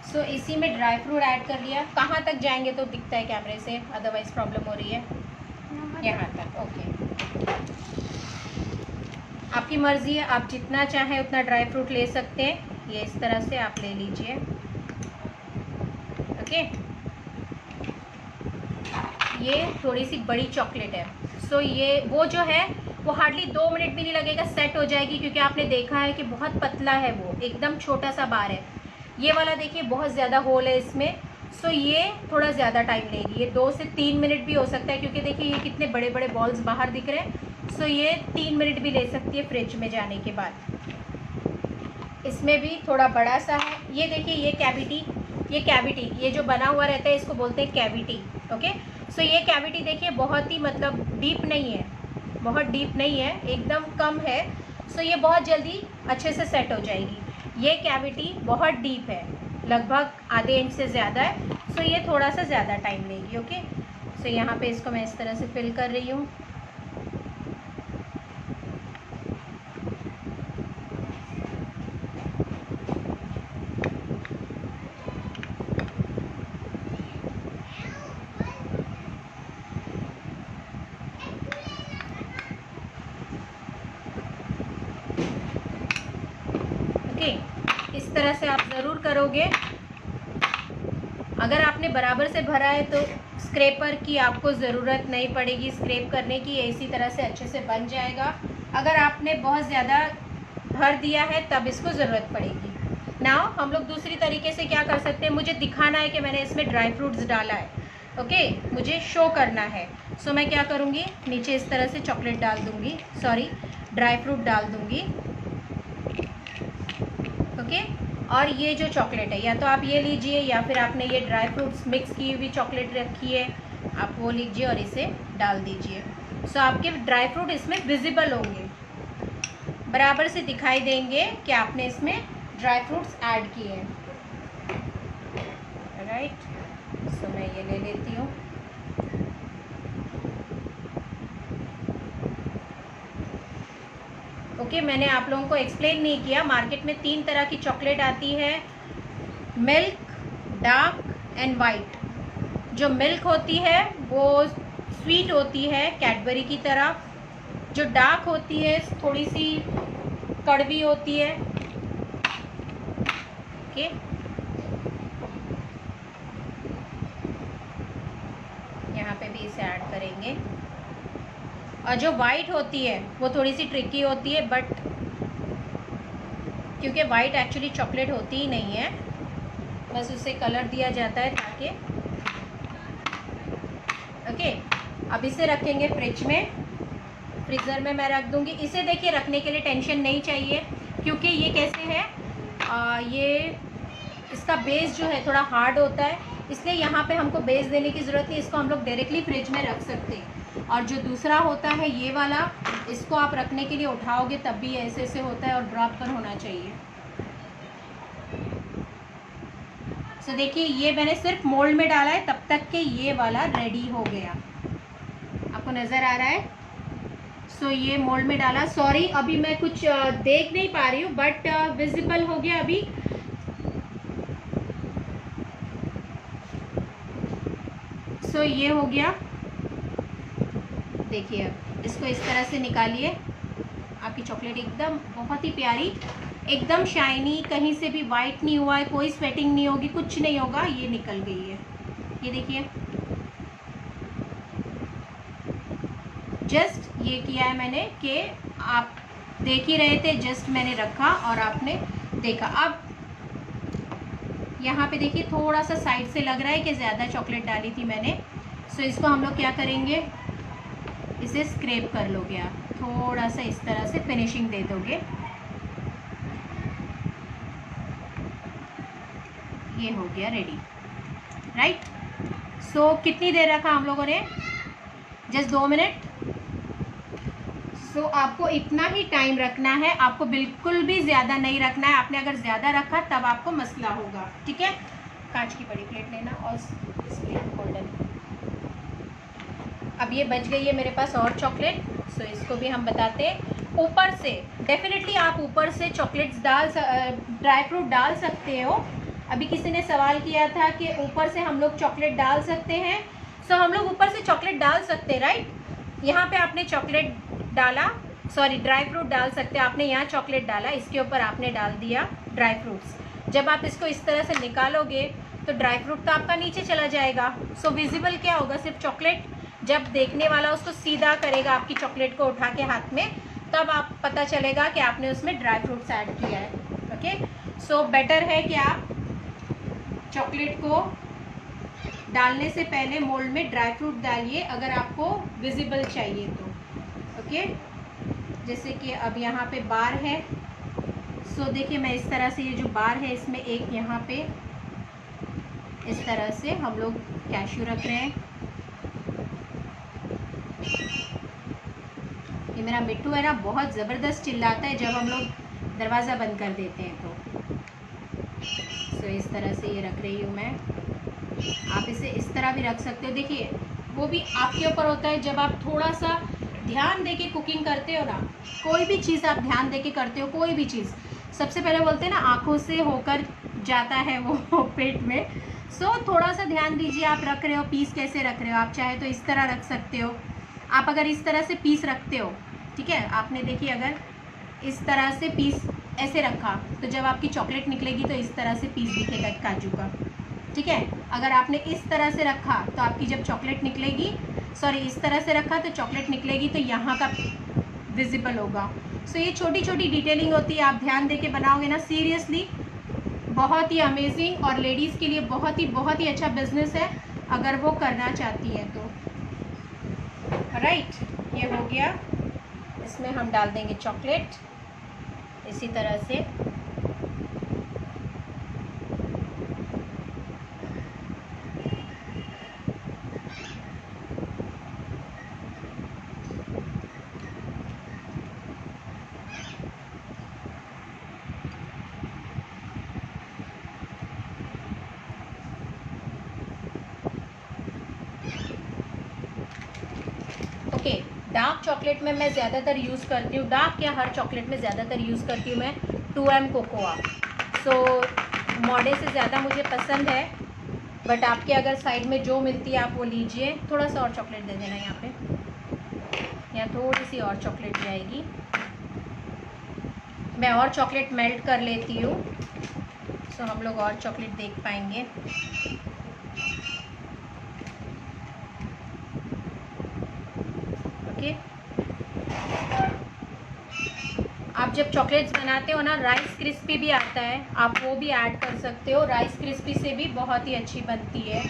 सो इसी में ड्राई फ्रूट ऐड कर लिया। कहाँ तक जाएंगे तो दिखता है कैमरे से, अदरवाइज प्रॉब्लम हो रही है। यहाँ तक। ओके, आपकी मर्ज़ी है, आप जितना चाहें उतना ड्राई फ्रूट ले सकते हैं। ये इस तरह से आप ले लीजिए। ओके, ये थोड़ी सी बड़ी चॉकलेट है। सो ये वो जो है वो हार्डली 2 मिनट भी नहीं लगेगा, सेट हो जाएगी, क्योंकि आपने देखा है कि बहुत पतला है, वो एकदम छोटा सा बार है। ये वाला देखिए बहुत ज़्यादा होल है इसमें। सो ये थोड़ा ज़्यादा टाइम लेगी, ये 2 से 3 मिनट भी हो सकता है, क्योंकि देखिए ये कितने बड़े बड़े बॉल्स बाहर दिख रहे हैं। सो ये 3 मिनट भी ले सकती है फ्रिज में जाने के बाद। इसमें भी थोड़ा बड़ा सा है, ये देखिए ये कैविटी ये जो बना हुआ रहता है इसको बोलते हैं कैविटी। ओके, सो ये कैविटी देखिए बहुत ही मतलब डीप नहीं है, बहुत डीप नहीं है, एकदम कम है। सो ये बहुत जल्दी अच्छे से सेट हो जाएगी। ये कैविटी बहुत डीप है, लगभग आधे इंच से ज़्यादा है। सो ये थोड़ा सा ज़्यादा टाइम लेगी। ओके, सो यहाँ पे इसको मैं इस तरह से फिल कर रही हूँ। इस तरह से आप ज़रूर करोगे। अगर आपने बराबर से भरा है तो स्क्रैपर की आपको ज़रूरत नहीं पड़ेगी स्क्रैप करने की, इसी तरह से अच्छे से बन जाएगा। अगर आपने बहुत ज़्यादा भर दिया है तब इसको ज़रूरत पड़ेगी। नाउ हम लोग दूसरी तरीके से क्या कर सकते हैं, मुझे दिखाना है कि मैंने इसमें ड्राई फ्रूट्स डाला है। ओके, मुझे शो करना है। सो मैं क्या करूँगी, नीचे इस तरह से चॉकलेट डाल दूँगी, सॉरी ड्राई फ्रूट डाल दूँगी। ओके, और ये जो चॉकलेट है, या तो आप ये लीजिए या फिर आपने ये ड्राई फ्रूट्स मिक्स की हुई चॉकलेट रखी है, आप वो लीजिए और इसे डाल दीजिए। सो आपके ड्राई फ्रूट इसमें विजिबल होंगे, बराबर से दिखाई देंगे कि आपने इसमें ड्राई फ्रूट्स ऐड किए हैं। राइट, सो मैं ये ले लेती हूँ। ओके, मैंने आप लोगों को एक्सप्लेन नहीं किया, मार्केट में 3 तरह की चॉकलेट आती है, मिल्क, डार्क एंड वाइट। जो मिल्क होती है वो स्वीट होती है कैडबरी की तरह, जो डार्क होती है थोड़ी सी कड़वी होती है। ओके, यहाँ पे भी इसे ऐड करेंगे। और जो वाइट होती है वो थोड़ी सी ट्रिकी होती है, बट क्योंकि वाइट एक्चुअली चॉकलेट होती ही नहीं है, बस उसे कलर दिया जाता है ताकि। ओके, अब इसे रखेंगे फ्रिज में, फ्रीज़र में मैं रख दूँगी इसे। देखिए, रखने के लिए टेंशन नहीं चाहिए, क्योंकि ये कैसे है, ये इसका बेस जो है थोड़ा हार्ड होता है, इसलिए यहाँ पे हमको बेस देने की ज़रूरत नहीं, इसको हम लोग डायरेक्टली फ्रिज में रख सकते हैं। और जो दूसरा होता है ये वाला, इसको आप रखने के लिए उठाओगे तब भी ऐसे ऐसे होता है और ड्रॉपर होना चाहिए। सो देखिए, ये मैंने सिर्फ मोल्ड में डाला है, तब तक के ये वाला रेडी हो गया। आपको नज़र आ रहा है? सो ये मोल्ड में डाला, सॉरी अभी मैं कुछ देख नहीं पा रही हूँ, बट विजिबल हो गया अभी। सो ये हो गया। देखिए, अब इसको इस तरह से निकालिए, आपकी चॉकलेट एकदम बहुत ही प्यारी, एकदम शाइनी, कहीं से भी वाइट नहीं हुआ है, कोई स्वेटिंग नहीं होगी, कुछ नहीं होगा, ये निकल गई है। ये देखिए, जस्ट ये किया है मैंने कि आप देख ही रहे थे, जस्ट मैंने रखा और आपने देखा। अब यहाँ पे देखिए, थोड़ा सा साइड से लग रहा है कि ज़्यादा चॉकलेट डाली थी मैंने। सो इसको हम लोग क्या करेंगे, इसे स्क्रैप कर लोगे आप, थोड़ा सा इस तरह से फिनिशिंग दे दोगे। ये हो गया रेडी। राइट, सो कितनी देर रखा हम लोगों ने, जस्ट 2 मिनट। सो आपको इतना ही टाइम रखना है, आपको बिल्कुल भी ज़्यादा नहीं रखना है। आपने अगर ज़्यादा रखा तब आपको मसला होगा, ठीक है। कांच की बड़ी प्लेट लेना और प्लेट होल्डर। अब ये बच गई है मेरे पास और चॉकलेट, सो इसको भी हम बताते हैं। ऊपर से डेफिनेटली आप ऊपर से चॉकलेट्स ड्राई फ्रूट डाल सकते हो। अभी किसी ने सवाल किया था कि ऊपर से हम लोग चॉकलेट डाल सकते हैं। सो हम लोग ऊपर से चॉकलेट डाल सकते हैं, राइट। यहाँ पे आपने चॉकलेट डाला, सॉरी ड्राई फ्रूट डाल सकते हैं। आपने यहाँ चॉकलेट डाला, इसके ऊपर आपने डाल दिया ड्राई फ्रूट्स। जब आप इसको इस तरह से निकालोगे तो ड्राई फ्रूट तो आपका नीचे चला जाएगा। सो विजिबल क्या होगा, सिर्फ चॉकलेट। जब देखने वाला उसको सीधा करेगा आपकी चॉकलेट को उठा के हाथ में, तब आप पता चलेगा कि आपने उसमें ड्राई फ्रूट्स ऐड किया है। ओके, सो बेटर है कि आप चॉकलेट को डालने से पहले मोल्ड में ड्राई फ्रूट डालिए, अगर आपको विजिबल चाहिए तो। ओके, जैसे कि अब यहाँ पे बार है। सो देखिए, मैं इस तरह से, ये जो बार है इसमें एक यहाँ पे इस तरह से हम लोग कैश्यू रख रहे हैं। ये मेरा मिट्टू है ना, बहुत ज़बरदस्त चिल्लाता है जब हम लोग दरवाज़ा बंद कर देते हैं तो। सो इस तरह से ये रख रही हूँ मैं। आप इसे इस तरह भी रख सकते हो। देखिए, वो भी आपके ऊपर होता है, जब आप थोड़ा सा ध्यान देके कुकिंग करते हो ना, कोई भी चीज़ आप ध्यान देके करते हो, कोई भी चीज़, सबसे पहले बोलते हैं ना, आँखों से होकर जाता है वो पेट में। सो थोड़ा सा ध्यान दीजिए, आप रख रहे हो, पीस कैसे रख रहे हो। आप चाहे तो इस तरह रख सकते हो। आप अगर इस तरह से पीस रखते हो, ठीक है, आपने देखिए अगर इस तरह से पीस ऐसे रखा तो जब आपकी चॉकलेट निकलेगी तो इस तरह से पीस दिखेगा काजू का, ठीक है। अगर आपने इस तरह से रखा तो आपकी जब चॉकलेट निकलेगी, सॉरी इस तरह से रखा तो चॉकलेट निकलेगी तो यहाँ का विजिबल होगा। सो ये छोटी छोटी डिटेलिंग होती है, आप ध्यान दे के बनाओगे ना, सीरियसली बहुत ही अमेजिंग, और लेडीज़ के लिए बहुत ही अच्छा बिजनेस है अगर वो करना चाहती है तो। राइट, ये हो गया। इसमें हम डाल देंगे चॉकलेट इसी तरह से। ओके, डार्क चॉकलेट में मैं ज़्यादातर यूज़ करती हूँ, डार्क या हर चॉकलेट में ज़्यादातर यूज़ करती हूँ मैं 2M कोकोआ। सो मॉडे से ज़्यादा मुझे पसंद है, बट आपके अगर साइड में जो मिलती है आप वो लीजिए। थोड़ा सा और चॉकलेट दे देना यहाँ पे, यहाँ थोड़ी सी और चॉकलेट जाएगी। मैं और चॉकलेट मेल्ट कर लेती हूँ, सो हम लोग और चॉकलेट देख पाएंगे। ओके, आप जब चॉकलेट्स बनाते हो ना, राइस क्रिस्पी भी आता है, आप वो भी ऐड कर सकते हो। राइस क्रिस्पी से भी बहुत ही अच्छी बनती है।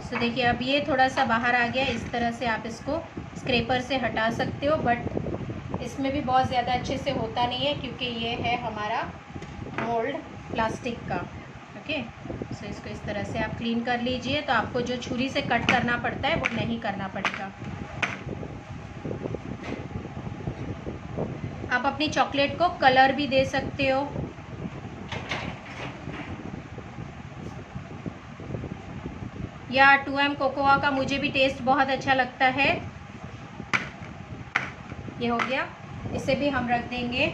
सो देखिए अब ये थोड़ा सा बाहर आ गया, इस तरह से आप इसको स्क्रैपर से हटा सकते हो, बट इसमें भी बहुत ज़्यादा अच्छे से होता नहीं है क्योंकि ये है हमारा मोल्ड प्लास्टिक का। ओके, सो इसको इस तरह से आप क्लीन कर लीजिए, तो आपको जो छुरी से कट करना पड़ता है वो नहीं करना पड़ेगा। आप अपनी चॉकलेट को कलर भी दे सकते हो। या 2M कोकोआ का मुझे भी टेस्ट बहुत अच्छा लगता है। ये हो गया, इसे भी हम रख देंगे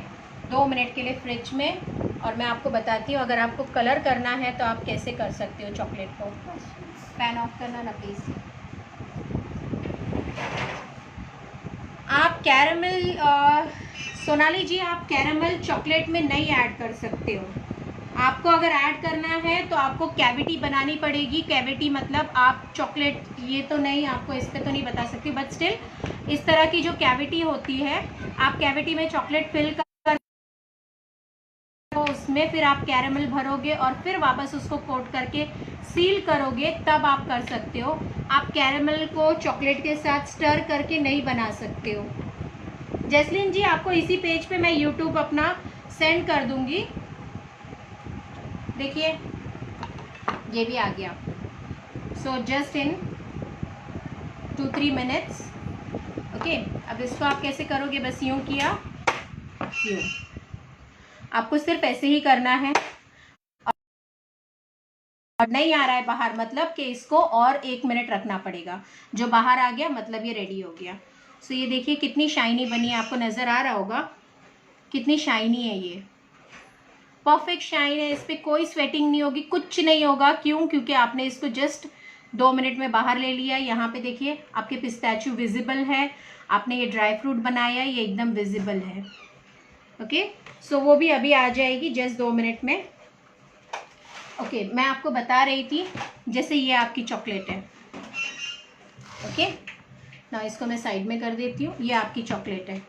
2 मिनट के लिए फ्रिज में, और मैं आपको बताती हूँ अगर आपको कलर करना है तो आप कैसे कर सकते हो चॉकलेट को। फैन ऑफ करना ना प्लीज़। आप कैरमल, सोनाली जी आप कैरमल चॉकलेट में नहीं ऐड कर सकते हो। आपको अगर ऐड करना है तो आपको कैविटी बनानी पड़ेगी। कैविटी मतलब आप चॉकलेट, ये तो नहीं, आपको इस पर तो नहीं बता सकती, बट स्टिल इस तरह की जो कैविटी होती है, आप कैविटी में चॉकलेट फिल कर उसमें फिर आप कैरमल भरोगे और फिर वापस उसको कोट करके सील करोगे, तब आप कर सकते हो। आप कैरमल को चॉकलेट के साथ स्टर करके नहीं बना सकते हो। जैस्लिन जी आपको इसी पेज पे मैं यूट्यूब अपना सेंड कर दूंगी। देखिए ये भी आ गया। So just in 2-3 minutes. Okay, अब इसको आप कैसे करोगे, बस यूं किया, यूं, आपको सिर्फ ऐसे ही करना है। और नहीं आ रहा है बाहर, मतलब कि इसको और 1 मिनट रखना पड़ेगा। जो बाहर आ गया मतलब ये रेडी हो गया। सो ये देखिए कितनी शाइनी बनी है, आपको नज़र आ रहा होगा कितनी शाइनी है। ये परफेक्ट शाइन है, इस पर कोई स्वेटिंग नहीं होगी, कुछ नहीं होगा। क्यों? क्योंकि आपने इसको जस्ट 2 मिनट में बाहर ले लिया। यहाँ पे देखिए आपके पिस्ताचियो विजिबल है, आपने ये ड्राई फ्रूट बनाया, ये एकदम विजिबल है। ओके, सो वो भी अभी आ जाएगी जस्ट 2 मिनट में। ओके, मैं आपको बता रही थी, जैसे ये आपकी चॉकलेट है। ओके ना, इसको मैं साइड में कर देती हूँ। ये आपकी चॉकलेट है,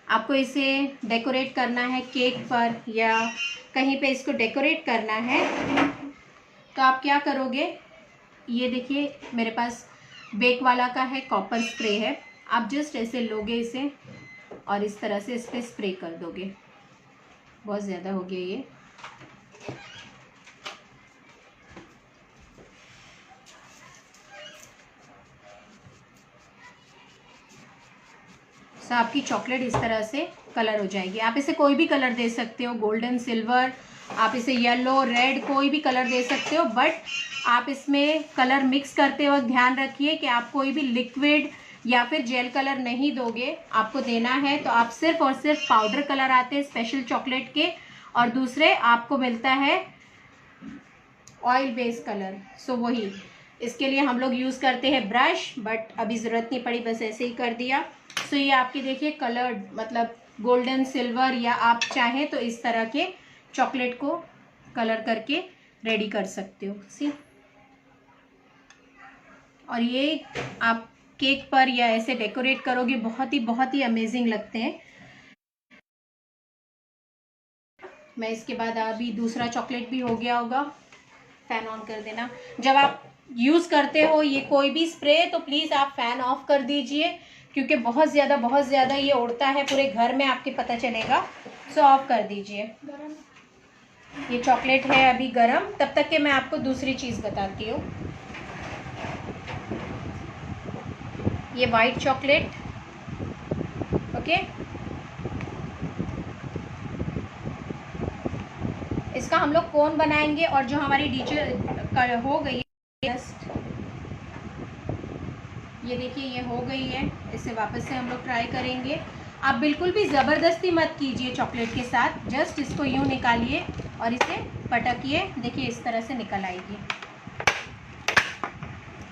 आपको इसे डेकोरेट करना है केक पर या कहीं पे इसको डेकोरेट करना है, तो आप क्या करोगे, ये देखिए मेरे पास बेक वाला का है, कॉपर स्प्रे है। आप जस्ट ऐसे लोगे इसे और इस तरह से इस पर स्प्रे कर दोगे। बहुत ज़्यादा हो गया ये। तो आपकी चॉकलेट इस तरह से कलर हो जाएगी। आप इसे कोई भी कलर दे सकते हो, गोल्डन, सिल्वर, आप इसे येलो, रेड, कोई भी कलर दे सकते हो। बट आप इसमें कलर मिक्स करते वक्त ध्यान रखिए कि आप कोई भी लिक्विड या फिर जेल कलर नहीं दोगे। आपको देना है तो आप सिर्फ और सिर्फ पाउडर कलर आते हैं स्पेशल चॉकलेट के, और दूसरे आपको मिलता है ऑयल बेस्ड कलर। सो वही, इसके लिए हम लोग यूज़ करते हैं ब्रश, बट अभी ज़रूरत नहीं पड़ी, बस ऐसे ही कर दिया। सो ये आपके देखिए कलर्ड, मतलब गोल्डन, सिल्वर, या आप चाहें तो इस तरह के चॉकलेट को कलर करके रेडी कर सकते हो। सी, और ये आप केक पर या ऐसे डेकोरेट करोगे, बहुत ही अमेजिंग लगते हैं। मैं इसके बाद अभी दूसरा चॉकलेट भी हो गया होगा। फैन ऑन कर देना। जब आप यूज़ करते हो ये कोई भी स्प्रे, तो प्लीज़ आप फैन ऑफ कर दीजिए, क्योंकि बहुत ज़्यादा ये उड़ता है पूरे घर में, आपके पता चलेगा। सो ऑफ कर दीजिए। ये चॉकलेट है अभी गरम, तब तक के मैं आपको दूसरी चीज़ बताती हूँ। ये वाइट चॉकलेट, ओके, इसका हम लोग कोन बनाएंगे, और जो हमारी डीजल हो गई है, ये देखिए ये हो गई है। इसे वापस से हम लोग ट्राई करेंगे। आप बिल्कुल भी ज़बरदस्ती मत कीजिए चॉकलेट के साथ, जस्ट इसको यूँ निकालिए और इसे पटकिए। देखिए इस तरह से निकल आएगी।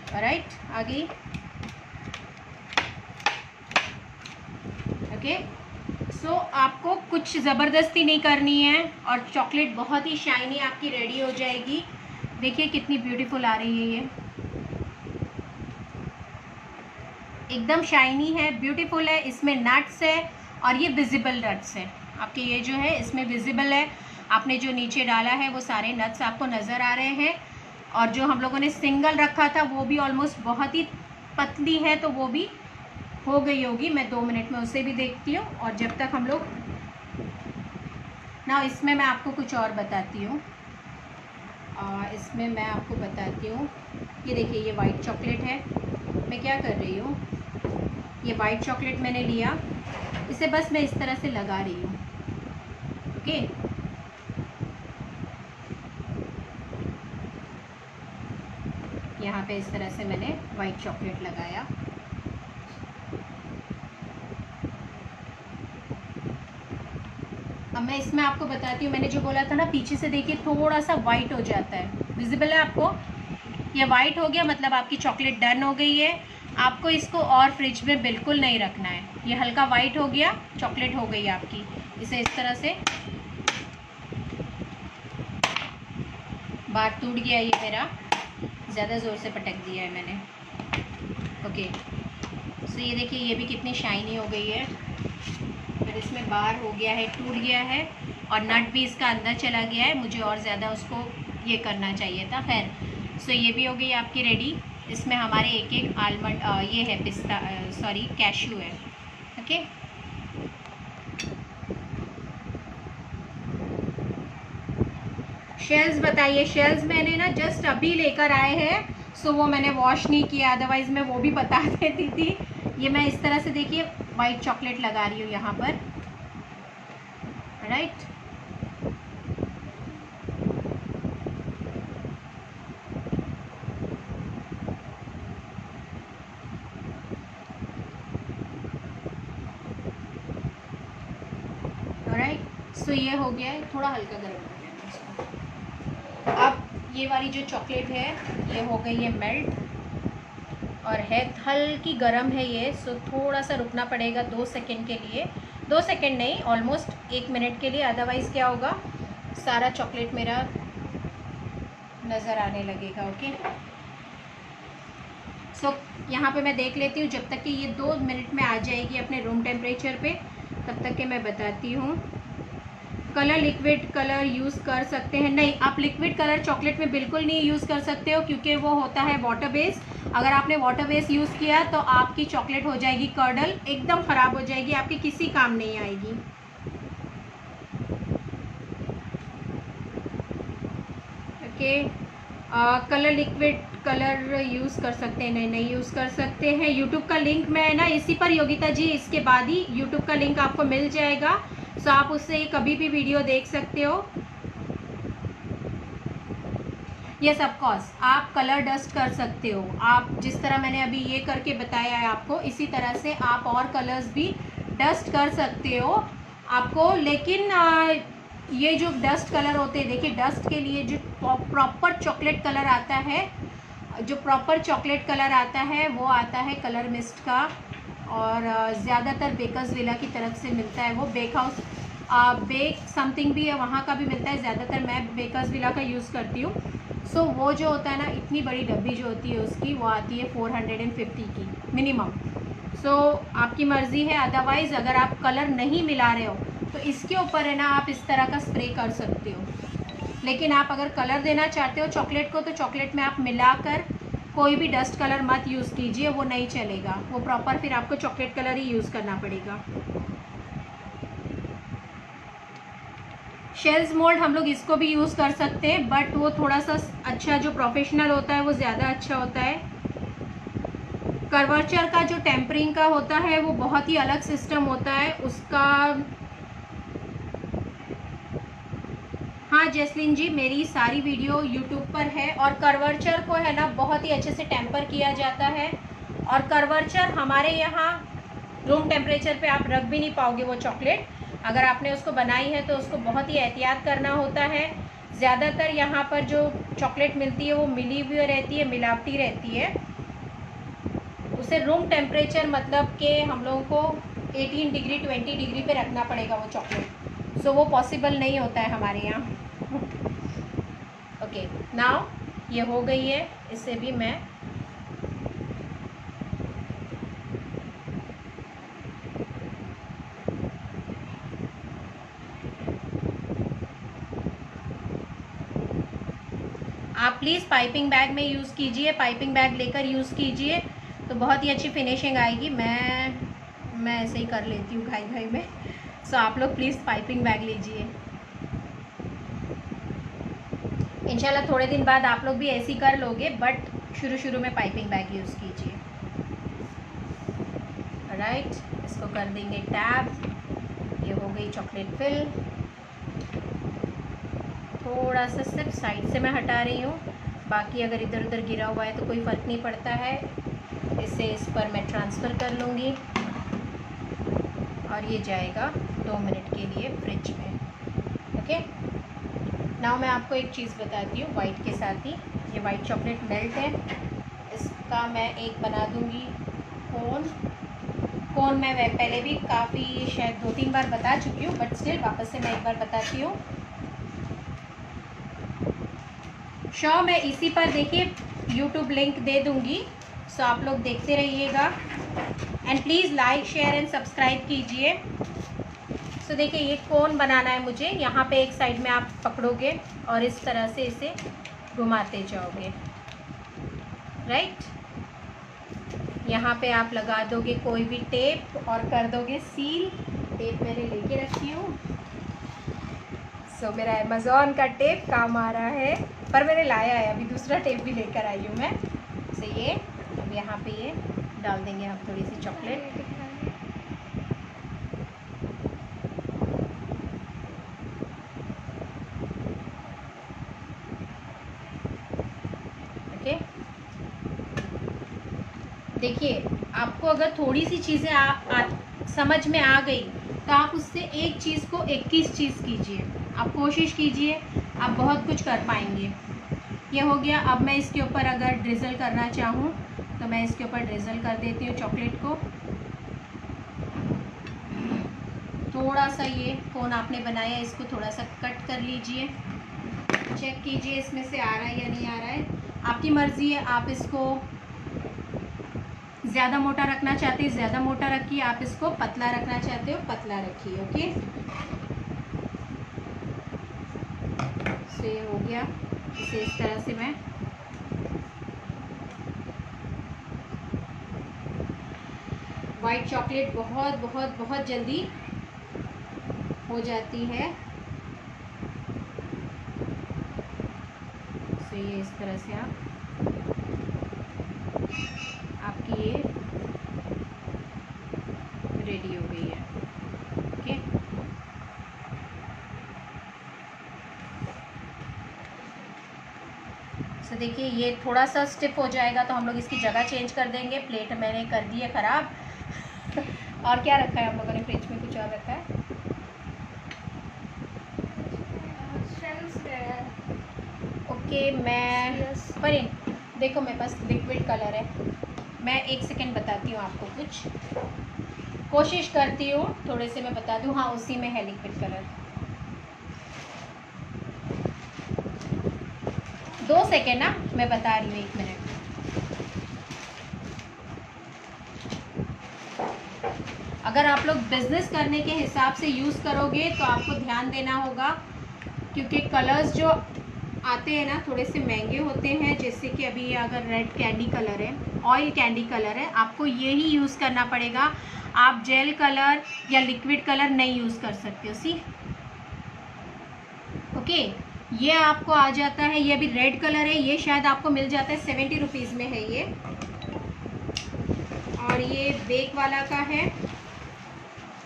ऑलराइट, आ गई। ओके, सो आपको कुछ ज़बरदस्ती नहीं करनी है और चॉकलेट बहुत ही शाइनी आपकी रेडी हो जाएगी। देखिए कितनी ब्यूटीफुल आ रही है, ये एकदम शाइनी है, ब्यूटीफुल है। इसमें नट्स है और ये विजिबल नट्स है आपके, ये जो है इसमें विजिबल है। आपने जो नीचे डाला है वो सारे नट्स आपको नज़र आ रहे हैं। और जो हम लोगों ने सिंगल रखा था वो भी ऑलमोस्ट बहुत ही पतली है, तो वो भी हो गई होगी। मैं 2 मिनट में उसे भी देखती हूँ। और जब तक हम लोग ना, इसमें मैं आपको कुछ और बताती हूँ। इसमें मैं आपको बताती हूँ, ये देखिए ये वाइट चॉकलेट है। मैं क्या कर रही हूँ, ये वाइट चॉकलेट मैंने लिया, इसे बस मैं इस तरह से लगा रही हूँ। ओके, यहाँ पे इस तरह से मैंने वाइट चॉकलेट लगाया। अब मैं इसमें आपको बताती हूँ, मैंने जो बोला था ना पीछे से देखिए थोड़ा सा वाइट हो जाता है, विजिबल है आपको? ये वाइट हो गया मतलब आपकी चॉकलेट डन हो गई है। आपको इसको और फ्रिज में बिल्कुल नहीं रखना है। ये हल्का वाइट हो गया, चॉकलेट हो गई आपकी। इसे इस तरह से, बाहर टूट गया ये मेरा, ज़्यादा ज़ोर से पटक दिया है मैंने। ओके, सो ये देखिए ये भी कितनी शाइनी हो गई है। फिर इसमें बाहर हो गया है, टूट गया है और नट भी इसका अंदर चला गया है। मुझे और ज़्यादा उसको ये करना चाहिए था। खैर, सो ये भी हो गई आपकी रेडी। इसमें हमारे एक एक आलमंड, ये है पिस्ता, सॉरी कैश्यू है। ओके, शेल्स बताइए। शेल्स मैंने ना जस्ट अभी लेकर आए हैं, सो वो मैंने वॉश नहीं किया, अदरवाइज़ मैं वो भी बता देती थी। ये मैं इस तरह से देखिए वाइट चॉकलेट लगा रही हूँ यहाँ पर, राइट। ऑलराइट, सो ये हो गया है, थोड़ा हल्का गर्म हो गया है इसको। अब ये वाली जो चॉकलेट है ये हो गई है मेल्ट और है हल्की गर्म है ये, सो थोड़ा सा रुकना पड़ेगा 2 सेकेंड के लिए। 2 सेकेंड नहीं, ऑलमोस्ट 1 मिनट के लिए, अदरवाइज़ क्या होगा, सारा चॉकलेट मेरा नज़र आने लगेगा। ओके, सो यहाँ पे मैं देख लेती हूँ जब तक कि ये 2 मिनट में आ जाएगी अपने रूम टेम्परेचर पे, तब तक के मैं बताती हूँ। कलर, लिक्विड कलर यूज़ कर सकते हैं? नहीं, आप लिक्विड कलर चॉकलेट में बिल्कुल नहीं यूज़ कर सकते हो, क्योंकि वो होता है वाटर बेस। अगर आपने वाटर बेस यूज़ किया तो आपकी चॉकलेट हो जाएगी कर्डल, एकदम ख़राब हो जाएगी, आपके किसी काम नहीं आएगी। Okay, colour, liquid colour use कर सकते हैं? नहीं, नहीं यूज़ कर सकते हैं। यूट्यूब का लिंक मैं ना इसी पर, योगिता जी, इसके बाद ही यूट्यूब का लिंक आपको मिल जाएगा, सो आप उससे कभी भी वीडियो देख सकते हो। यस, ऑफ कोर्स आप कलर डस्ट कर सकते हो। आप जिस तरह मैंने अभी ये करके बताया है आपको, इसी तरह से आप और कलर्स भी डस्ट कर सकते हो आपको। लेकिन ये जो डस्ट कलर होते हैं, देखिए डस्ट के लिए जो प्रॉपर चॉकलेट कलर आता है, जो प्रॉपर चॉकलेट कलर आता है वो आता है कलर मिस्ट का, और ज़्यादातर बेकर्स विला की तरफ से मिलता है वो। बेक हाउस, बेक समथिंग भी है, वहाँ का भी मिलता है। ज़्यादातर मैं बेकर्स विला का यूज़ करती हूँ। सो वो जो होता है ना, इतनी बड़ी डब्बी जो होती है उसकी, वो आती है 450 की मिनिमम। सो आपकी मर्ज़ी है। अदरवाइज़ अगर आप कलर नहीं मिला रहे हो तो इसके ऊपर है ना, आप इस तरह का स्प्रे कर सकते हो। लेकिन आप अगर कलर देना चाहते हो चॉकलेट को, तो चॉकलेट में आप मिलाकर कोई भी डस्ट कलर मत यूज़ कीजिए, वो नहीं चलेगा। वो प्रॉपर फिर आपको चॉकलेट कलर ही यूज़ करना पड़ेगा। शेल्स मोल्ड हम लोग इसको भी यूज़ कर सकते हैं, बट वो थोड़ा सा अच्छा, जो प्रोफेशनल होता है वो ज़्यादा अच्छा होता है। कर्वेचर का जो टेम्परिंग का होता है वो बहुत ही अलग सिस्टम होता है उसका। हाँ जैस्लिन जी, मेरी सारी वीडियो यूट्यूब पर है, और कर्वेचर को है ना बहुत ही अच्छे से टेम्पर किया जाता है और कर्वेचर हमारे यहाँ रूम टेम्परेचर पे आप रख भी नहीं पाओगे वो चॉकलेट। अगर आपने उसको बनाई है तो उसको बहुत ही एहतियात करना होता है। ज़्यादातर यहाँ पर जो चॉकलेट मिलती है वो मिली हुई रहती है, मिलावटी रहती है। उसे रूम टेम्परेचर मतलब कि हम लोगों को 18 डिग्री 20 डिग्री पे रखना पड़ेगा वो चॉकलेट। सो वो पॉसिबल नहीं होता है हमारे यहाँ। ओके, नाउ ये हो गई है। इससे भी मैं आप प्लीज़ पाइपिंग बैग में यूज़ कीजिए, पाइपिंग बैग लेकर यूज़ कीजिए तो बहुत ही अच्छी फिनिशिंग आएगी। मैं ऐसे ही कर लेती हूँ घाई घाई में। सो आप लोग प्लीज़ पाइपिंग बैग लीजिए। इंशाल्लाह थोड़े दिन बाद आप लोग भी ऐसे ही कर लोगे, बट शुरू में पाइपिंग बैग यूज़ कीजिए। राइट, इसको कर देंगे टैब। ये हो गई चॉकलेट फिल। थोड़ा सा सिर्फ साइड से मैं हटा रही हूँ, बाकी अगर इधर उधर गिरा हुआ है तो कोई फ़र्क नहीं पड़ता है। इसे इस पर मैं ट्रांसफ़र कर लूँगी और ये जाएगा 2 मिनट के लिए फ्रिज में। ओके, नाउ मैं आपको एक चीज़ बताती हूँ वाइट के साथ ही। ये वाइट चॉकलेट मेल्ट है, इसका मैं एक बना दूँगी कोन मैं पहले भी काफ़ी शायद 2-3 बार बता चुकी हूँ, बट स्टिल वापस से मैं एक बार बताती हूँ। शो मैं इसी पर देखिए यूट्यूब लिंक दे दूँगी, सो आप लोग देखते रहिएगा and please like share and subscribe कीजिए। सो देखिए ये कोन बनाना है मुझे। यहाँ पे एक साइड में आप पकड़ोगे और इस तरह से इसे घुमाते जाओगे। राइट, यहाँ पे आप लगा दोगे कोई भी टेप और कर दोगे सील। टेप मैंने लेके रखी हूँ। सो मेरा अमेज़ॉन का टेप काम आ रहा है, पर मैंने लाया है अभी दूसरा टेप भी लेकर आई हूँ मैं। सो ये अब यहाँ पे ये डाल देंगे हम थोड़ी सी चॉकलेट। ओके, देखिए आपको अगर थोड़ी सी चीज़ें समझ में आ गई तो आप उससे एक चीज़ को 21 चीज़ कीजिए। आप कोशिश कीजिए, आप बहुत कुछ कर पाएंगे। ये हो गया। अब मैं इसके ऊपर अगर ड्रिज़ल करना चाहूँ तो मैं इसके ऊपर ड्रिज़ल कर देती हूँ चॉकलेट को। थोड़ा सा ये कोन आपने बनाया इसको थोड़ा सा कट कर लीजिए, चेक कीजिए इसमें से आ रहा है या नहीं आ रहा है। आपकी मर्ज़ी है, आप इसको ज़्यादा मोटा रखना चाहते हैं ज़्यादा मोटा रखिए, आप इसको पतला रखना चाहते हो पतला रखिए। ओके, सो ये हो गया। इसे इस तरह से मैं वाइट चॉकलेट बहुत बहुत बहुत जल्दी हो जाती है। सो ये इस तरह से आपकी ये रेडी हो गई है। ओके, सो देखिए ये थोड़ा सा स्टिफ हो जाएगा तो हम लोग इसकी जगह चेंज कर देंगे। प्लेट मैंने कर दी है ख़राब। और क्या रखा है हम लोगों ने फ्रिज में? कुछ और रखा है? ओके, मैं पर देखो मेरे पास लिक्विड कलर है। मैं 1 सेकेंड बताती हूँ आपको, कुछ कोशिश करती हूँ थोड़े से मैं बता दूँ। हाँ, उसी में है लिक्विड कलर। 2 सेकेंड ना, मैं बता रही हूँ, 1 मिनट। अगर आप लोग बिज़नेस करने के हिसाब से यूज़ करोगे तो आपको ध्यान देना होगा, क्योंकि कलर्स जो आते हैं ना थोड़े से महंगे होते हैं। जैसे कि अभी अगर रेड कैंडी कलर है, ऑयल कैंडी कलर है, आपको यही यूज़ करना पड़ेगा। आप जेल कलर या लिक्विड कलर नहीं यूज़ कर सकते हो। सी ओके, ये आपको आ जाता है। ये अभी रेड कलर है, ये शायद आपको मिल जाता है 70 रुपीज़ में है ये। और ये बेक वाला का है।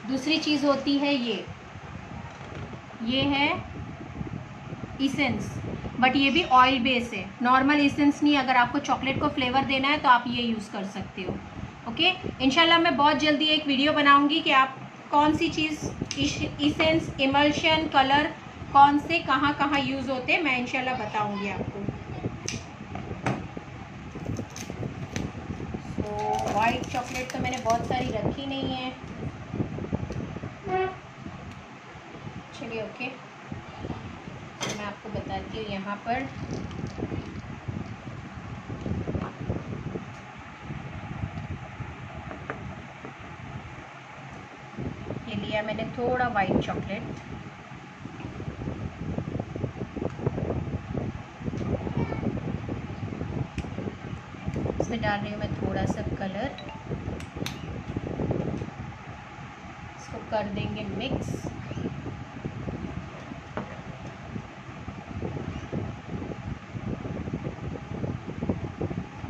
दूसरी चीज़ होती है ये है इसेंस। बट ये भी ऑयल बेस है, नॉर्मल एसेंस नहीं। अगर आपको चॉकलेट को फ्लेवर देना है तो आप ये यूज़ कर सकते हो। ओके, इंशाल्लाह मैं बहुत जल्दी एक वीडियो बनाऊंगी कि आप कौन सी चीज़, इसेंस, इमल्शन, कलर कौन से कहाँ कहाँ यूज़ होते हैं, मैं इंशाल्लाह बताऊंगी आपको। तो वाइट चॉकलेट तो मैंने बहुत सारी रखी नहीं है। चलिए ओके, तो मैं आपको बताती हूँ यहाँ पर ये लिया मैंने थोड़ा वाइट चॉकलेट, इसमें डाल रही हूँ मैं थोड़ा सा कलर, इसको कर देंगे मिक्स।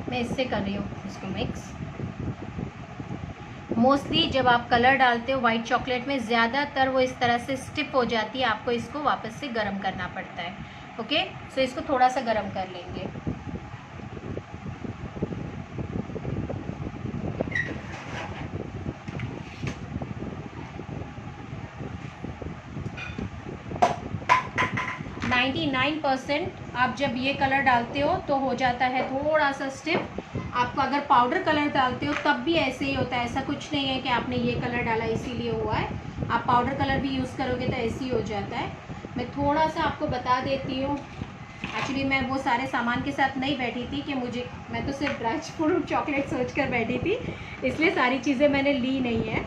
मैं इससे कर रही हूँ इसको मिक्स। मोस्टली जब आप कलर डालते हो वाइट चॉकलेट में, ज़्यादातर वो इस तरह से स्टिफ हो जाती है, आपको इसको वापस से गर्म करना पड़ता है। ओके, सो इसको थोड़ा सा गर्म कर लेंगे। नाइन्टी 99% आप जब ये कलर डालते हो तो हो जाता है थोड़ा सा स्टिफ। आपको अगर पाउडर कलर डालते हो तब भी ऐसे ही होता है, ऐसा कुछ नहीं है कि आपने ये कलर डाला इसीलिए हुआ है। आप पाउडर कलर भी यूज़ करोगे तो ऐसे ही हो जाता है। मैं थोड़ा सा आपको बता देती हूँ। एक्चुअली मैं वो सारे सामान के साथ नहीं बैठी थी कि मैं तो सिर्फ ड्राई फ्रूट चॉकलेट सोच कर बैठी थी, इसलिए सारी चीज़ें मैंने ली नहीं है।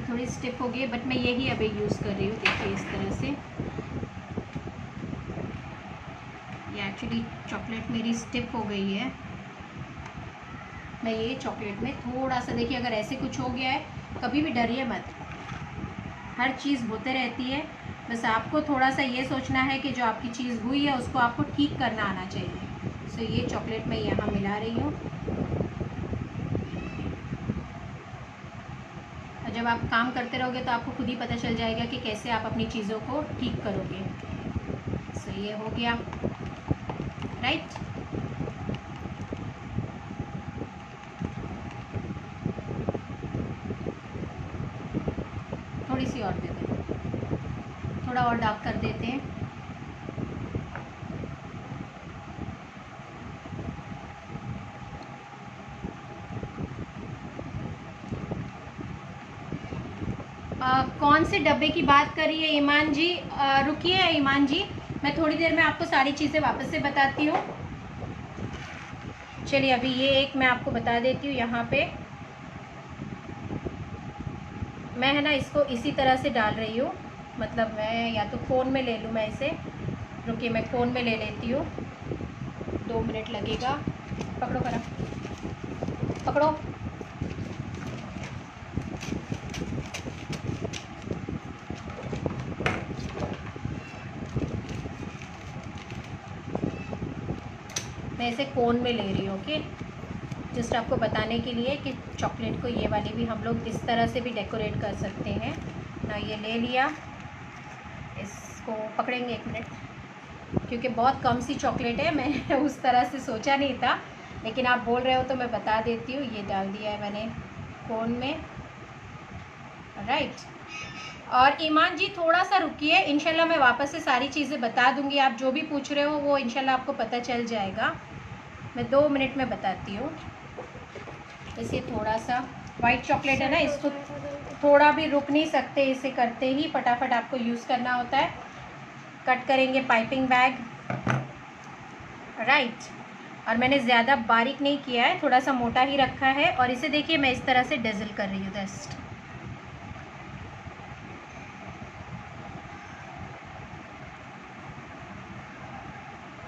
थोड़ी स्टिफ हो गई, बट मैं यही अभी यूज़ कर रही हूँ। देखिए इस तरह से, ये एक्चुअली चॉकलेट मेरी स्टिफ हो गई है। मैं ये चॉकलेट में थोड़ा सा, देखिए अगर ऐसे कुछ हो गया है कभी भी डरिए मत, हर चीज़ होते रहती है। बस आपको थोड़ा सा ये सोचना है कि जो आपकी चीज़ हुई है उसको आपको ठीक करना आना चाहिए। सो ये चॉकलेट मैं यहाँ मिला रही हूँ। जब आप काम करते रहोगे तो आपको खुद ही पता चल जाएगा कि कैसे आप अपनी चीज़ों को ठीक करोगे। सो ये हो गया, राइट। थोड़ी सी और दे दें, थोड़ा और डार्क कर देते हैं। कौन से डब्बे की बात करी है ईमान जी? रुकिए ईमान जी, मैं थोड़ी देर में आपको सारी चीज़ें वापस से बताती हूँ। चलिए अभी ये एक मैं आपको बता देती हूँ। यहाँ पे मैं है ना इसको इसी तरह से डाल रही हूँ, मतलब मैं या तो फ़ोन में ले लूँ मैं इसे। रुकिए मैं फ़ोन में ले लेती हूँ, 2 मिनट लगेगा। पकड़ो करा, पकड़ो। मैं इसे कोन में ले रही हूँ। ओके, जस्ट आपको बताने के लिए कि चॉकलेट को ये वाली भी हम लोग इस तरह से भी डेकोरेट कर सकते हैं ना। ये ले लिया, इसको पकड़ेंगे 1 मिनट, क्योंकि बहुत कम सी चॉकलेट है, मैं उस तरह से सोचा नहीं था, लेकिन आप बोल रहे हो तो मैं बता देती हूँ। ये डाल दिया है मैंने कोन में, राइट। और ईमान जी थोड़ा सा रुकिए, इंशाल्लाह मैं वापस से सारी चीज़ें बता दूंगी। आप जो भी पूछ रहे हो वो इंशाल्लाह आपको पता चल जाएगा। मैं 2 मिनट में बताती हूँ। जैसे थोड़ा सा वाइट चॉकलेट है ना, इसको थोड़ा भी रुक नहीं सकते, इसे करते ही फटाफट आपको यूज़ करना होता है। कट करेंगे पाइपिंग बैग, राइट। और मैंने ज़्यादा बारीक नहीं किया है, थोड़ा सा मोटा ही रखा है। और इसे देखिए मैं इस तरह से डेजल कर रही हूँ जस्ट,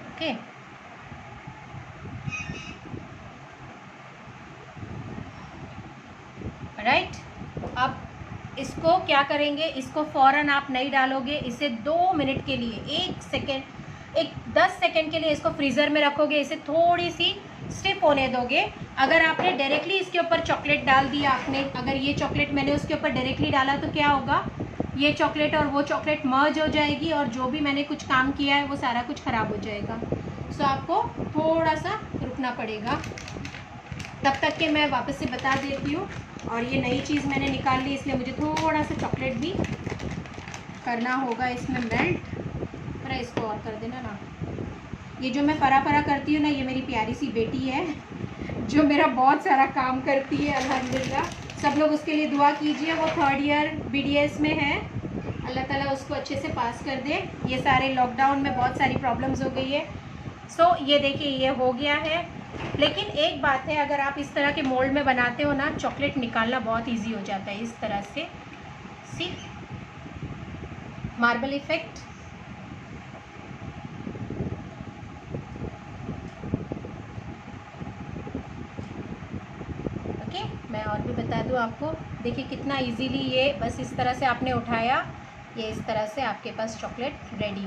ओके। राइट, अब इसको क्या करेंगे, इसको फ़ौरन आप नहीं डालोगे, इसे 2 मिनट के लिए, 10 सेकेंड के लिए इसको फ्रीज़र में रखोगे, इसे थोड़ी सी स्टिफ होने दोगे। अगर आपने डायरेक्टली इसके ऊपर चॉकलेट डाल दिया, अगर ये चॉकलेट मैंने उसके ऊपर डायरेक्टली डाला तो क्या होगा, ये चॉकलेट और वो चॉकलेट मर्ज हो जाएगी और जो भी मैंने कुछ काम किया है वो सारा कुछ ख़राब हो जाएगा। सो आपको थोड़ा सा रुकना पड़ेगा। तब तक के मैं वापस से बता देती हूँ। और ये नई चीज़ मैंने निकाल ली, इसलिए मुझे थोड़ा सा चॉकलेट भी करना होगा इसमें मेल्ट। पर इसको और कर देना ना। ये जो मैं परा परा करती हूँ ना, ये मेरी प्यारी सी बेटी है जो मेरा बहुत सारा काम करती है अल्हम्दुलिल्लाह। सब लोग उसके लिए दुआ कीजिए, वो 3rd ईयर BDS में है। अल्लाह ताला उसको अच्छे से पास कर दे। ये सारे लॉकडाउन में बहुत सारी प्रॉब्लम्स हो गई है। सो ये देखिए ये हो गया है। लेकिन एक बात है, अगर आप इस तरह के मोल्ड में बनाते हो ना, चॉकलेट निकालना बहुत इजी हो जाता है इस तरह से। सी मार्बल इफेक्ट। ओके, मैं और भी बता दूं आपको। देखिए कितना इजीली ये बस इस तरह से आपने उठाया, ये इस तरह से आपके पास चॉकलेट रेडी।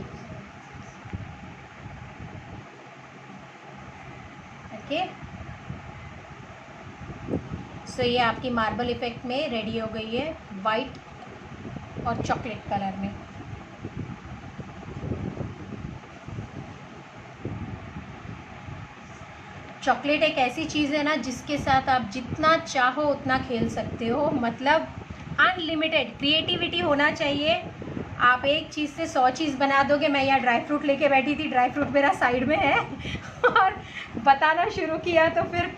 ओके, सो ये आपकी मार्बल इफेक्ट में रेडी हो गई है, वाइट और चॉकलेट कलर में। चॉकलेट एक ऐसी चीज़ है ना जिसके साथ आप जितना चाहो उतना खेल सकते हो, मतलब अनलिमिटेड क्रिएटिविटी होना चाहिए। आप एक चीज़ से 100 चीज़ बना दोगे। मैं यहाँ ड्राई फ्रूट लेके बैठी थी, ड्राई फ्रूट मेरा साइड में है और बताना शुरू किया तो फिर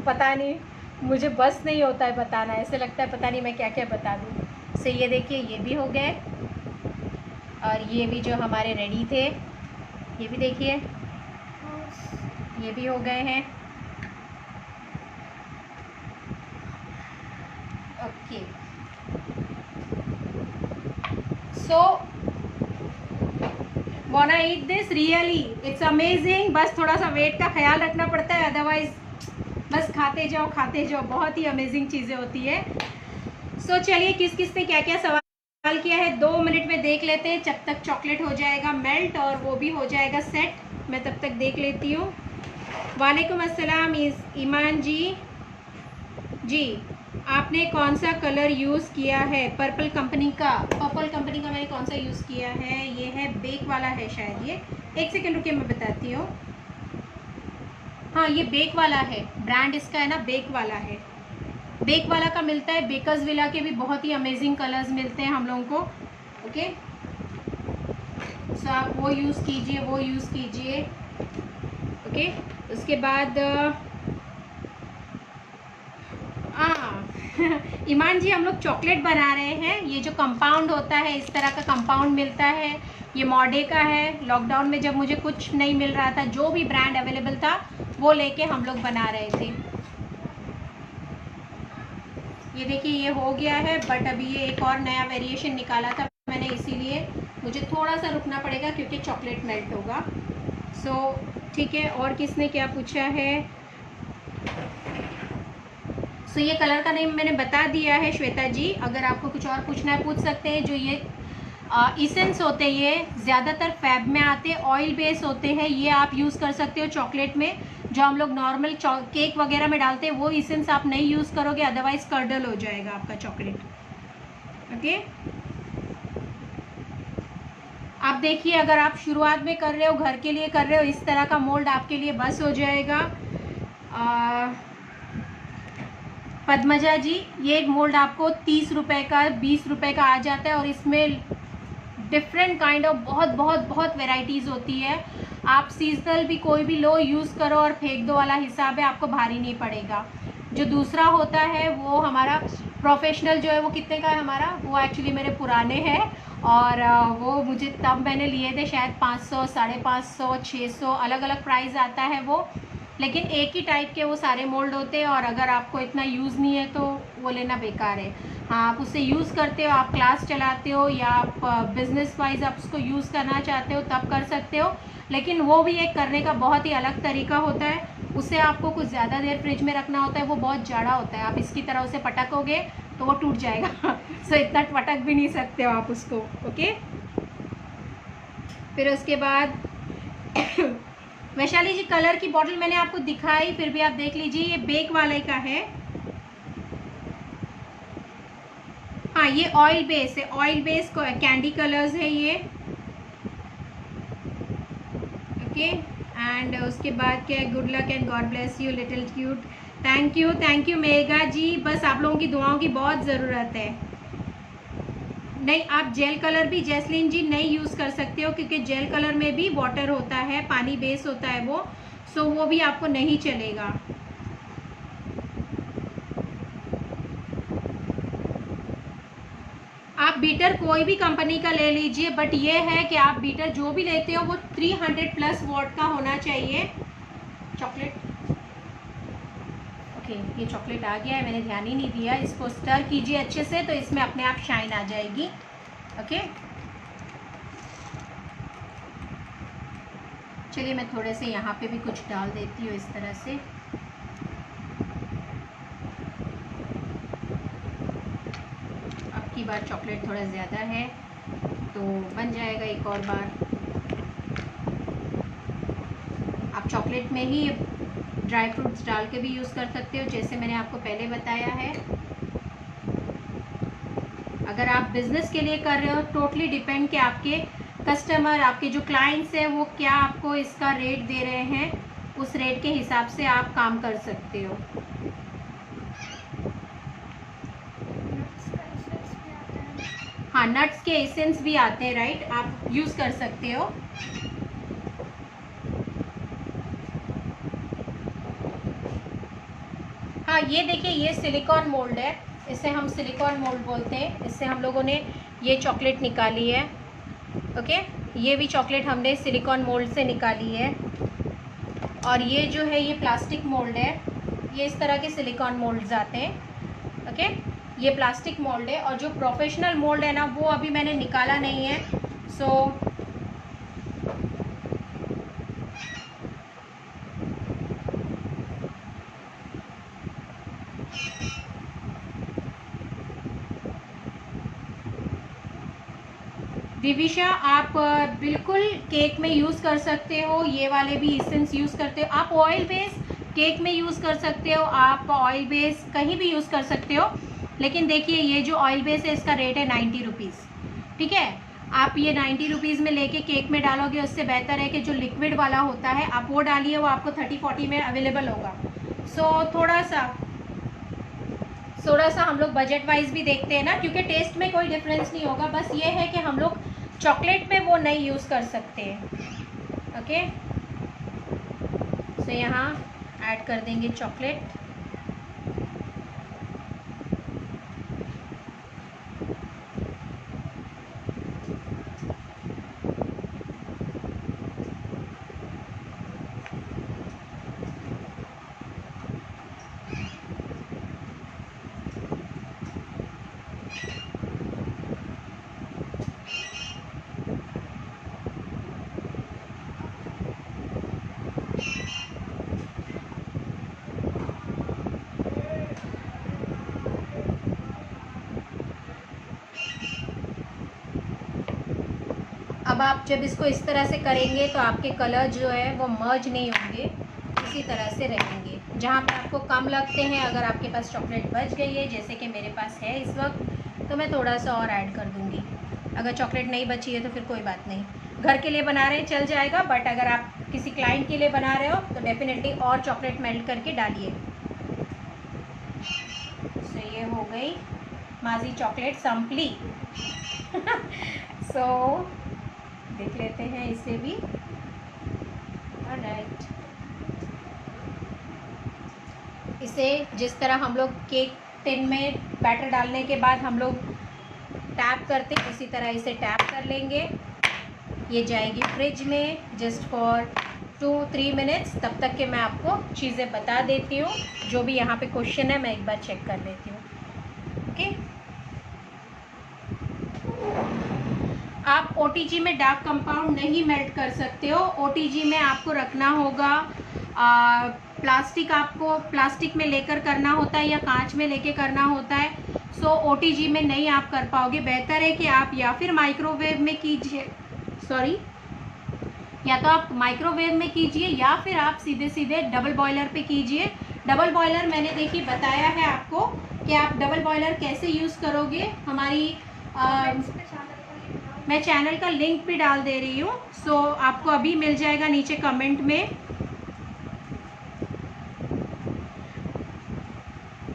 पता नहीं, मुझे बस नहीं होता है बताना, ऐसे लगता है पता नहीं मैं क्या क्या बता दूँ। सो ये देखिए ये भी हो गए और ये भी जो हमारे रेडी थे ये भी देखिए ये भी हो गए हैं। ओके, सो वाना eat this, really it's amazing. बस थोड़ा सा वेट का ख्याल रखना पड़ता है, अदरवाइज बस खाते जाओ, बहुत ही अमेजिंग चीज़ें होती है। सो चलिए किस किस ने क्या क्या सवाल किया है 2 मिनट में देख लेते हैं, जब तक चॉकलेट हो जाएगा मेल्ट और वो भी हो जाएगा सेट। मैं तब तक देख लेती हूँ। वालेकुम अस्सलाम ईमान जी, आपने कौन सा कलर यूज़ किया है? पर्पल कंपनी का मैंने कौन सा यूज़ किया है? ये है बेक वाला है शायद। ये 1 सेकेंड रुकिए मैं बताती हूँ। हाँ ये बेक वाला है, ब्रांड इसका है ना बेक वाला है। बेक वाला का मिलता है, बेकर्स विला के भी बहुत ही अमेजिंग कलर्स मिलते हैं हम लोगों को। ओके, सो आप वो यूज़ कीजिए। ओके, उसके बाद ईमान जी हम लोग चॉकलेट बना रहे हैं। ये जो कंपाउंड होता है, इस तरह का कंपाउंड मिलता है, ये मॉडे का है। लॉकडाउन में जब मुझे कुछ नहीं मिल रहा था, जो भी ब्रांड अवेलेबल था वो लेके हम लोग बना रहे थे। ये देखिए ये हो गया है, बट अभी ये एक और नया वेरिएशन निकाला था मैंने, इसीलिए मुझे थोड़ा सा रुकना पड़ेगा क्योंकि चॉकलेट मेल्ट होगा। सो ठीक है, और किसने क्या पूछा है? सो ये कलर का नेम मैंने बता दिया है श्वेता जी। अगर आपको कुछ और पूछना है पूछ सकते हैं। जो ये इसेंस होते हैं ये ज़्यादातर फैब में आते, ऑयल बेस होते हैं, ये आप यूज़ कर सकते हो चॉकलेट में। जो हम लोग नॉर्मल केक वगैरह में डालते हैं वो इसेंस आप नहीं यूज़ करोगे, अदरवाइज कर्डल हो जाएगा आपका चॉकलेट। ओके, आप देखिए अगर आप शुरुआत में कर रहे हो, घर के लिए कर रहे हो, इस तरह का मोल्ड आपके लिए बस हो जाएगा। पद्मजा जी ये एक मोल्ड आपको 30 रुपये का 20 रुपये का आ जाता है और इसमें डिफरेंट काइंड ऑफ बहुत वेराइटीज़ होती है। आप सीजनल भी कोई भी लो यूज़ करो और फेंक दो वाला हिसाब है, आपको भारी नहीं पड़ेगा। जो दूसरा होता है वो हमारा प्रोफेशनल जो है वो कितने का है हमारा, वो एक्चुअली मेरे पुराने हैं और वो मुझे तब मैंने लिए थे शायद 500, 550, 600 अलग अलग प्राइस आता है वो। लेकिन एक ही टाइप के वो सारे मोल्ड होते हैं और अगर आपको इतना यूज़ नहीं है तो वो लेना बेकार है। हाँ आप उसे यूज़ करते हो, आप क्लास चलाते हो या आप बिज़नेस वाइज आप उसको यूज़ करना चाहते हो तब कर सकते हो, लेकिन वो भी एक करने का बहुत ही अलग तरीका होता है। उसे आपको कुछ ज़्यादा देर फ्रिज में रखना होता है, वो बहुत जाड़ा होता है। आप इसकी तरह उसे पटकोगे तो वो टूट जाएगा सो इतना पटक भी नहीं सकते हो आप उसको। ओके, फिर उसके बाद वैशाली जी कलर की बॉटल मैंने आपको दिखाई, फिर भी आप देख लीजिए, ये बेक वाले का है। हाँ, ये ऑयल बेस है, ऑयल बेस को कैंडी कलर्स है ये। ओके, एंड उसके बाद क्या है, good luck and God bless you little cute. Thank you Mega ji, बस आप लोगों की दुआओं की बहुत ज़रूरत है। नहीं, आप जेल कलर भी जैस्लीन जी नहीं यूज़ कर सकते हो, क्योंकि जेल कलर में भी वाटर होता है, पानी बेस होता है वो, सो वो भी आपको नहीं चलेगा। आप बीटर कोई भी कंपनी का ले लीजिए, बट ये है कि आप बीटर जो भी लेते हो वो 300 प्लस वॉट का होना चाहिए। चॉकलेट, ओके, ये चॉकलेट आ गया है, मैंने ध्यान ही नहीं दिया। इसको स्टर कीजिए अच्छे से, तो इसमें अपने आप शाइन आ जाएगी। ओके, चलिए मैं थोड़े से यहाँ पे भी कुछ डाल देती हूँ इस तरह से। अब की बार चॉकलेट थोड़ा ज़्यादा है तो बन जाएगा एक और बार। आप चॉकलेट में ही ड्राई फ्रूट्स डाल के भी यूज़ कर सकते हो, जैसे मैंने आपको पहले बताया है। अगर आप बिज़नेस के लिए कर रहे हो, टोटली डिपेंड कि आपके कस्टमर, आपके जो क्लाइंट्स हैं वो क्या आपको इसका रेट दे रहे हैं, उस रेट के हिसाब से आप काम कर सकते हो। हाँ, नट्स के एसेंस भी आते हैं, राइट, आप यूज़ कर सकते हो। हाँ, ये देखिए, ये सिलिकॉन मोल्ड है, इसे हम सिलिकॉन मोल्ड बोलते हैं। इससे हम लोगों ने ये चॉकलेट निकाली है। ओके, ये भी चॉकलेट हमने सिलिकॉन मोल्ड से निकाली है। और ये जो है ये प्लास्टिक मोल्ड है, ये इस तरह के सिलिकॉन मोल्ड्स आते हैं। ओके, ये प्लास्टिक मोल्ड है, और जो प्रोफेशनल मोल्ड है ना, वो अभी मैंने निकाला नहीं है। सो दिविशा, आप बिल्कुल केक में यूज़ कर सकते हो, ये वाले भी एसेंस यूज़ करते हो आप। ऑयल बेस केक में यूज़ कर सकते हो आप, ऑयल बेस कहीं भी यूज़ कर सकते हो। लेकिन देखिए, ये जो ऑयल बेस है इसका रेट है 90 रुपीज़, ठीक है। आप ये 90 रुपीज़ में लेके केक में डालोगे, उससे बेहतर है कि जो लिक्विड वाला होता है आप वो डालिए, वो आपको 30-40 में अवेलेबल होगा। सो थोड़ा सा हम लोग बजट वाइज भी देखते हैं ना, क्योंकि टेस्ट में कोई डिफरेंस नहीं होगा। बस ये है कि हम लोग चॉकलेट में वो नहीं यूज़ कर सकते। ओके, सो यहाँ ऐड कर देंगे चॉकलेट। अब आप जब इसको इस तरह से करेंगे तो आपके कलर जो है वो मर्ज नहीं होंगे, इसी तरह से रहेंगे। जहाँ पे आपको कम लगते हैं, अगर आपके पास चॉकलेट बच गई है, जैसे कि मेरे पास है इस वक्त, तो मैं थोड़ा सा और ऐड कर दूँगी। अगर चॉकलेट नहीं बची है तो फिर कोई बात नहीं, घर के लिए बना रहे हैं चल जाएगा, बट अगर आप किसी क्लाइंट के लिए बना रहे हो तो डेफिनेटली और चॉकलेट मेल्ट करके डालिए। सो ये हो गई माजी चॉकलेट सम्पली। सो देख लेते हैं इसे भी। ऑलराइट, इसे जिस तरह हम लोग केक टिन में बैटर डालने के बाद हम लोग टैप करते हैं, इसी तरह इसे टैप कर लेंगे। ये जाएगी फ्रिज में जस्ट फॉर 2-3 मिनट्स। तब तक के मैं आपको चीज़ें बता देती हूँ, जो भी यहाँ पे क्वेश्चन है मैं एक बार चेक कर लेती हूँ। ओके, आप OTG में डार्क कंपाउंड नहीं मेल्ट कर सकते हो। OTG में आपको रखना होगा प्लास्टिक, आपको प्लास्टिक में लेकर करना होता है या कांच में लेके करना होता है। सो OTG में नहीं आप कर पाओगे। बेहतर है कि आप या फिर माइक्रोवेव में कीजिए, या तो आप माइक्रोवेव में कीजिए या फिर आप सीधे सीधे डबल बॉयलर पे कीजिए। डबल बॉयलर मैंने देखिए बताया है आपको कि आप डबल बॉयलर कैसे यूज़ करोगे। हमारी मैं चैनल का लिंक भी डाल दे रही हूँ, सो आपको अभी मिल जाएगा नीचे कमेंट में।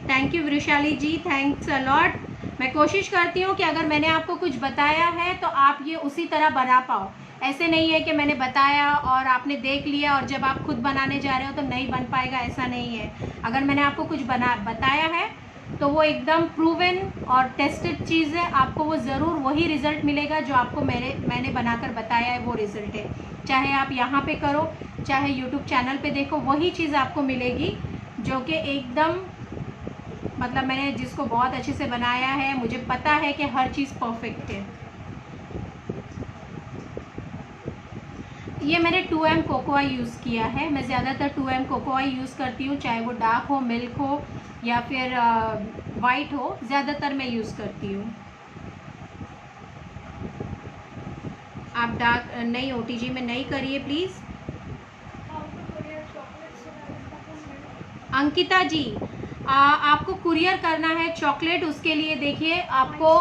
Thank you Vrushali ji, thanks a lot. मैं कोशिश करती हूँ कि अगर मैंने आपको कुछ बताया है तो आप ये उसी तरह बना पाओ। ऐसे नहीं है कि मैंने बताया और आपने देख लिया और जब आप खुद बनाने जा रहे हो तो नहीं बन पाएगा, ऐसा नहीं है। अगर मैंने आपको कुछ बताया है तो वो एकदम प्रूवन और टेस्टेड चीज़ है, आपको वो ज़रूर वही रिज़ल्ट मिलेगा जो आपको मैंने बनाकर बताया है, वो रिज़ल्ट है। चाहे आप यहाँ पे करो, चाहे यूट्यूब चैनल पे देखो, वही चीज़ आपको मिलेगी जो कि एकदम मतलब मैंने जिसको बहुत अच्छे से बनाया है, मुझे पता है कि हर चीज़ परफेक्ट है। ये मैंने 2M कोकोआ यूज़ किया है। मैं ज़्यादातर 2M कोकोआ यूज़ करती हूँ, चाहे वो डार्क हो, मिल्क हो या फिर वाइट हो, ज़्यादातर मैं यूज़ करती हूँ। आप डार्क नहीं, OTG में नहीं करिए प्लीज़। अंकिता जी, आपको कुरियर करना है चॉकलेट, उसके लिए देखिए आपको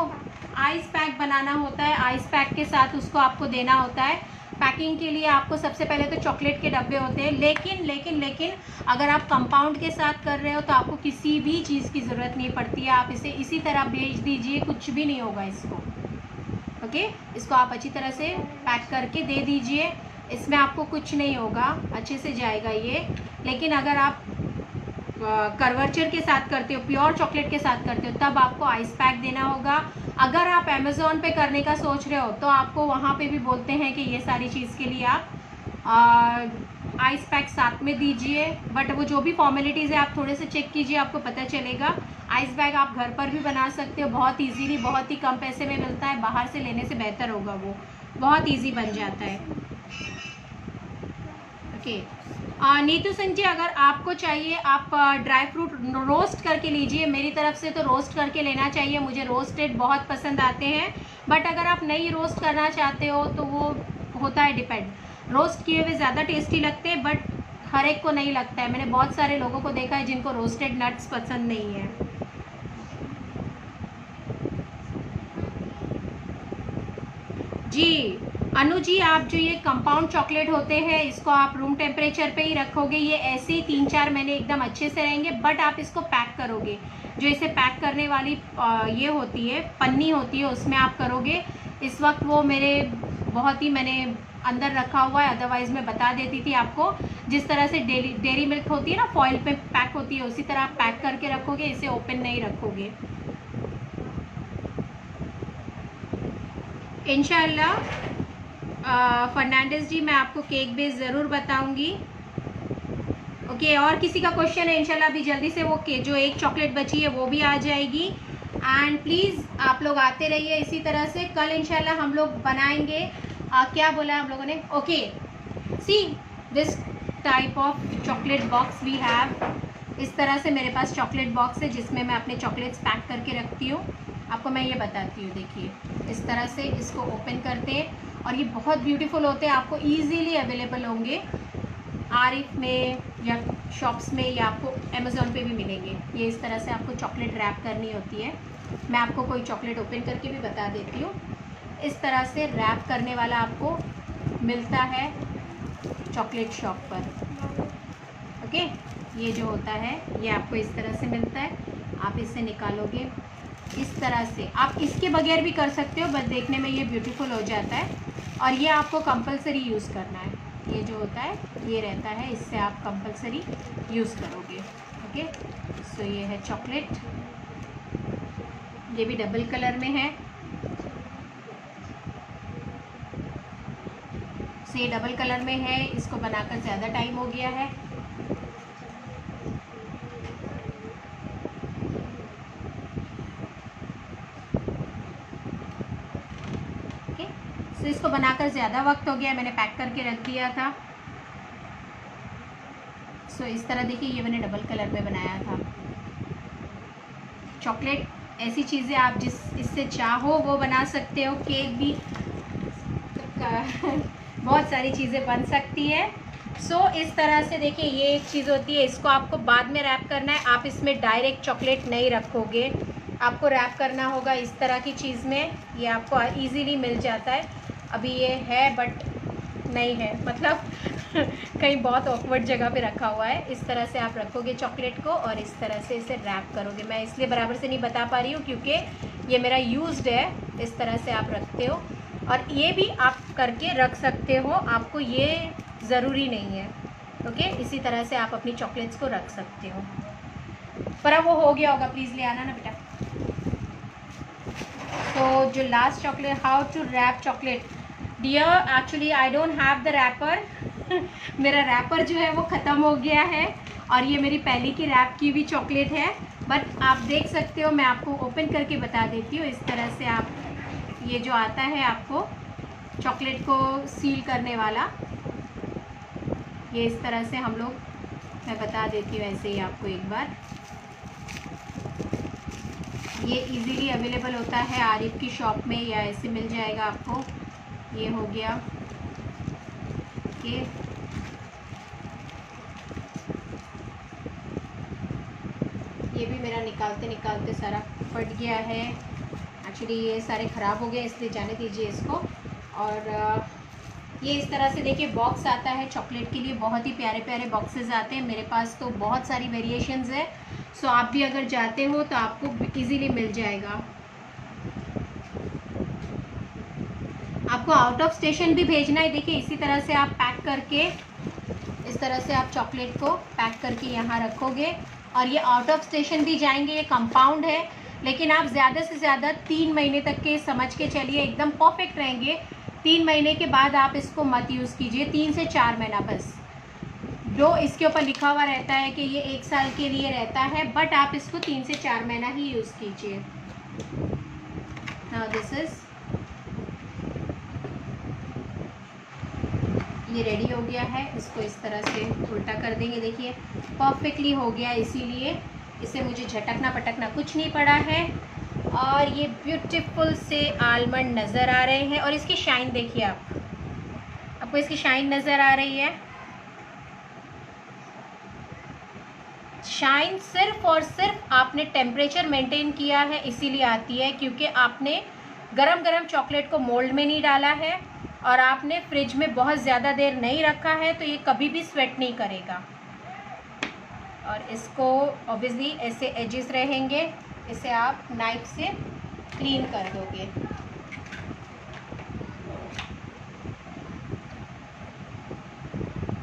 आइस पैक बनाना होता है। आइस पैक के साथ उसको आपको देना होता है। पैकिंग के लिए आपको सबसे पहले तो चॉकलेट के डब्बे होते हैं, लेकिन अगर आप कंपाउंड के साथ कर रहे हो तो आपको किसी भी चीज़ की ज़रूरत नहीं पड़ती है। आप इसे इसी तरह भेज दीजिए, कुछ भी नहीं होगा इसको। ओके, इसको आप अच्छी तरह से पैक करके दे दीजिए, इसमें आपको कुछ नहीं होगा, अच्छे से जाएगा ये। लेकिन अगर आप कर्वेचर के साथ करते हो, प्योर चॉकलेट के साथ करते हो, तब आपको आइस पैक देना होगा। अगर आप अमेज़ॉन पे करने का सोच रहे हो तो आपको वहाँ पे भी बोलते हैं कि ये सारी चीज़ के लिए आप आइस पैक साथ में दीजिए। बट वो जो भी फॉर्मेलिटीज़ है आप थोड़े से चेक कीजिए, आपको पता चलेगा। आइस बैग आप घर पर भी बना सकते हो, बहुत ईजीली, बहुत ही कम पैसे में मिलता है, बाहर से लेने से बेहतर होगा, वो बहुत ईजी बन जाता है। ओके, नीतू सिंह जी, अगर आपको चाहिए आप ड्राई फ्रूट रोस्ट करके लीजिए। मेरी तरफ से तो रोस्ट करके लेना चाहिए, मुझे रोस्टेड बहुत पसंद आते हैं। बट अगर आप नहीं रोस्ट करना चाहते हो तो वो होता है डिपेंड। रोस्ट किए हुए ज़्यादा टेस्टी लगते हैं, बट हर एक को नहीं लगता है। मैंने बहुत सारे लोगों को देखा है जिनको रोस्टेड नट्स पसंद नहीं है। जी अनु जी, आप जो ये कंपाउंड चॉकलेट होते हैं इसको आप रूम टेम्परेचर पे ही रखोगे, ये ऐसे ही 3-4 महीने एकदम अच्छे से रहेंगे। बट आप इसको पैक करोगे, जो इसे पैक करने वाली ये होती है, पन्नी होती है, उसमें आप करोगे। इस वक्त वो मेरे बहुत ही मैंने अंदर रखा हुआ है, अदरवाइज़ मैं बता देती थी आपको। जिस तरह से डेरी मिल्क होती है ना, फॉइल पे पैक होती है, उसी तरह आप पैक करके रखोगे, इसे ओपन नहीं रखोगे। इंशाल्लाह फर्नांडिस जी, मैं आपको केक बेस ज़रूर बताऊंगी। ओके, और किसी का क्वेश्चन है इंशाल्लाह अभी जल्दी से, वो जो एक चॉकलेट बची है वो भी आ जाएगी। एंड प्लीज़ आप लोग आते रहिए इसी तरह से। कल इंशाल्लाह हम लोग बनाएंगे क्या बोला हम लोगों ने, okay, see this type of chocolate box we have. इस तरह से मेरे पास चॉकलेट बॉक्स है जिसमें मैं अपने चॉकलेट्स पैक करके रखती हूँ। आपको मैं ये बताती हूँ, देखिए इस तरह से इसको ओपन करते हैं और ये बहुत ब्यूटीफुल होते हैं, आपको ईजीली अवेलेबल होंगे आरिफ में या शॉप्स में, या आपको अमेज़ॉन पे भी मिलेंगे। ये इस तरह से आपको चॉकलेट रैप करनी होती है। मैं आपको कोई चॉकलेट ओपन करके भी बता देती हूँ। इस तरह से रैप करने वाला आपको मिलता है चॉकलेट शॉप पर। ओके, ये जो होता है ये आपको इस तरह से मिलता है, आप इसे निकालोगे इस तरह से। आप इसके बगैर भी कर सकते हो, बस देखने में ये ब्यूटीफुल हो जाता है। और ये आपको कंपलसरी यूज़ करना है, ये जो होता है ये रहता है, इससे आप कंपलसरी यूज़ करोगे। ओके, सो ये है चॉकलेट, ये भी डबल कलर में है। सो ये डबल कलर में है, इसको बनाकर ज़्यादा टाइम हो गया है। तो इसको बनाकर ज़्यादा वक्त हो गया, मैंने पैक करके रख दिया था। सो इस तरह देखिए, ये मैंने डबल कलर में बनाया था। चॉकलेट ऐसी चीज़ें आप इससे चाहो वो बना सकते हो। केक भी बहुत सारी चीज़ें बन सकती है। सो इस तरह से देखिए, ये एक चीज़ होती है, इसको आपको बाद में रैप करना है। आप इसमें डायरेक्ट चॉकलेट नहीं रखोगे, आपको रैप करना होगा इस तरह की चीज़ में। ये आपको इजीली मिल जाता है। अभी ये है बट नहीं है, मतलब कहीं बहुत ऑकवर्ड जगह पे रखा हुआ है। इस तरह से आप रखोगे चॉकलेट को और इस तरह से इसे रैप करोगे। मैं इसलिए बराबर से नहीं बता पा रही हूँ क्योंकि ये मेरा यूज्ड है। इस तरह से आप रखते हो और ये भी आप करके रख सकते हो, आपको ये ज़रूरी नहीं है। ओके, इसी तरह से आप अपनी चॉकलेट्स को रख सकते हो। पर अब वो हो गया होगा, प्लीज़ ले आना ना बेटा। तो जो last chocolate, how to wrap chocolate dear, actually I don't have the wrapper. मेरा रैपर जो है वो ख़त्म हो गया है और ये मेरी पहले की रैप की भी चॉकलेट है। बट आप देख सकते हो, मैं आपको ओपन करके बता देती हूँ। इस तरह से आप, ये जो आता है आपको चॉकलेट को सील करने वाला, ये इस तरह से हम लोग, मैं बता देती हूँ ऐसे ही आपको एक बार। ये इजीली अवेलेबल होता है आरिफ की शॉप में, या ऐसे मिल जाएगा आपको। ये हो गया, ये भी मेरा निकालते निकालते सारा फट गया है। एक्चुअली ये सारे ख़राब हो गए, इसलिए जाने दीजिए इसको। और ये इस तरह से देखिए बॉक्स आता है चॉकलेट के लिए, बहुत ही प्यारे प्यारे बॉक्सेस आते हैं। मेरे पास तो बहुत सारी वेरिएशंस है। सो आप भी अगर जाते हो तो आपको इजीली मिल जाएगा। आपको आउट ऑफ स्टेशन भी भेजना है, देखिए इसी तरह से आप पैक करके, इस तरह से आप चॉकलेट को पैक करके यहाँ रखोगे और ये आउट ऑफ स्टेशन भी जाएंगे। ये कंपाउंड है, लेकिन आप ज़्यादा से ज़्यादा 3 महीने तक के समझ के चलिए, एकदम परफेक्ट रहेंगे। 3 महीने के बाद आप इसको मत यूज़ कीजिए, 3 से 4 महीना बस। जो इसके ऊपर लिखा हुआ रहता है कि ये 1 साल के लिए रहता है, बट आप इसको 3 से 4 महीना ही यूज़ कीजिए। नाउ दिस इज़, ये रेडी हो गया है। इसको इस तरह से उल्टा कर देंगे, देखिए परफेक्टली हो गया, इसीलिए इसे मुझे झटकना पटकना कुछ नहीं पड़ा है। और ये ब्यूटीफुल से आलमंड नज़र आ रहे हैं और इसकी शाइन देखिए, आपको इसकी शाइन नज़र आ रही है। शाइन सिर्फ और सिर्फ आपने टेम्परेचर मेंटेन किया है इसीलिए आती है, क्योंकि आपने गरम गरम चॉकलेट को मोल्ड में नहीं डाला है और आपने फ्रिज में बहुत ज़्यादा देर नहीं रखा है, तो ये कभी भी स्वेट नहीं करेगा। और इसको ऑब्वियसली ऐसे एजेस रहेंगे, इसे आप नाइफ से क्लीन कर दोगे।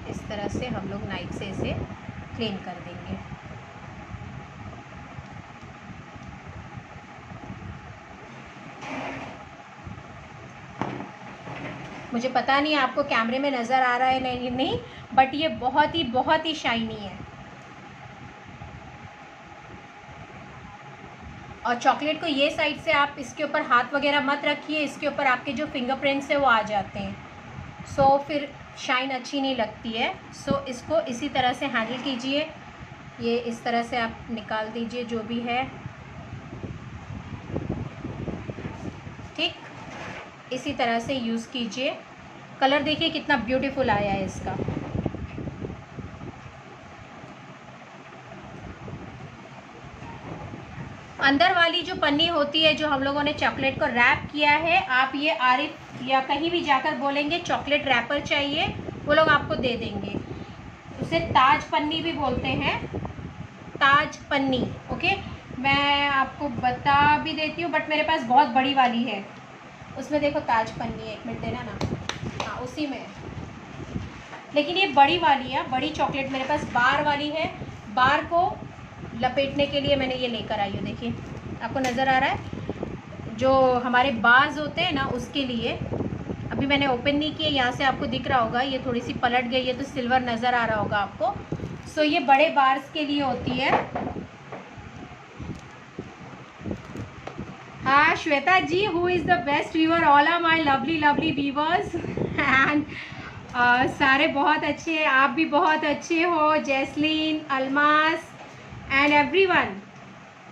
इस तरह से हम लोग नाइफ से इसे क्लीन कर देंगे। मुझे पता नहीं आपको कैमरे में नज़र आ रहा है नहीं, बट ये बहुत ही शाइनी है। और चॉकलेट को ये साइड से आप इसके ऊपर हाथ वगैरह मत रखिए, इसके ऊपर आपके जो फिंगरप्रिंट्स है वो आ जाते हैं, सो फिर शाइन अच्छी नहीं लगती है। सो इसको इसी तरह से हैंडल कीजिए, ये इस तरह से आप निकाल दीजिए जो भी है, ठीक इसी तरह से यूज़ कीजिए। कलर देखिए कितना ब्यूटीफुल आया है इसका। अंदर वाली जो पन्नी होती है, जो हम लोगों ने चॉकलेट को रैप किया है, आप ये आरिफ या कहीं भी जाकर बोलेंगे चॉकलेट रैपर चाहिए, वो लोग आपको दे देंगे। उसे ताज पन्नी भी बोलते हैं, ताज पन्नी। ओके, मैं आपको बता भी देती हूँ, बट मेरे पास बहुत बड़ी वाली है, उसमें देखो ताज पन्नी है, 1 मिनट देना ना, हाँ उसी में है। लेकिन ये बड़ी वाली है, बड़ी चॉकलेट मेरे पास बार वाली है। बार को लपेटने के लिए मैंने ये लेकर आई हूँ, देखिए आपको नज़र आ रहा है, जो हमारे बार्स होते हैं ना उसके लिए। अभी मैंने ओपन नहीं किया, यहाँ से आपको दिख रहा होगा, ये थोड़ी सी पलट गई है तो सिल्वर नज़र आ रहा होगा आपको। सो ये बड़े बार्स के लिए होती है। हाँ Shweta ji, who is the best viewer? All are my lovely lovely viewers and सारे बहुत अच्छे हैं, आप भी बहुत अच्छे हो, जैस्लीन, अलमास एंड एवरीवन,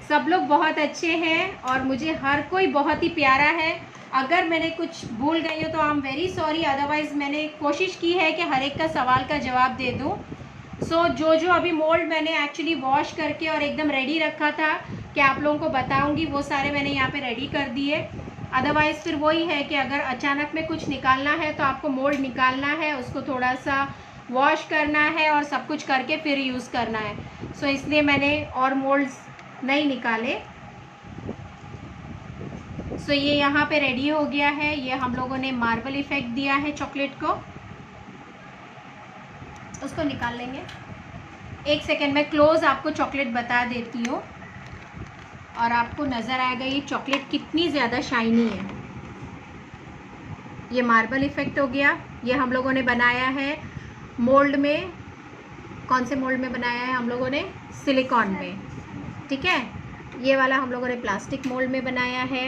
सब लोग बहुत अच्छे हैं और मुझे हर कोई बहुत ही प्यारा है। अगर मैंने कुछ भूल गई हो तो I am very sorry, otherwise मैंने कोशिश की है कि हर एक का सवाल का जवाब दे दूँ। सो जो अभी मोल्ड मैंने एक्चुअली वॉश करके और एकदम रेडी रखा था कि आप लोगों को बताऊंगी, वो सारे मैंने यहाँ पे रेडी कर दिए। अदरवाइज़ फिर वही है कि अगर अचानक में कुछ निकालना है तो आपको मोल्ड निकालना है, उसको थोड़ा सा वॉश करना है और सब कुछ करके फिर यूज़ करना है। सो इसलिए मैंने और मोल्ड्स नहीं निकाले। सो ये यहाँ पे रेडी हो गया है। ये हम लोगों ने मार्बल इफ़ेक्ट दिया है चॉकलेट को, उसको निकाल लेंगे। एक सेकेंड में क्लोज आपको चॉकलेट बता देती हूँ और आपको नज़र आएगा ये चॉकलेट कितनी ज़्यादा शाइनी है। ये मार्बल इफ़ेक्ट हो गया। ये हम लोगों ने बनाया है मोल्ड में। कौन से मोल्ड में बनाया है हम लोगों ने? सिलिकॉन में, ठीक है। ये वाला हम लोगों ने प्लास्टिक मोल्ड में बनाया है,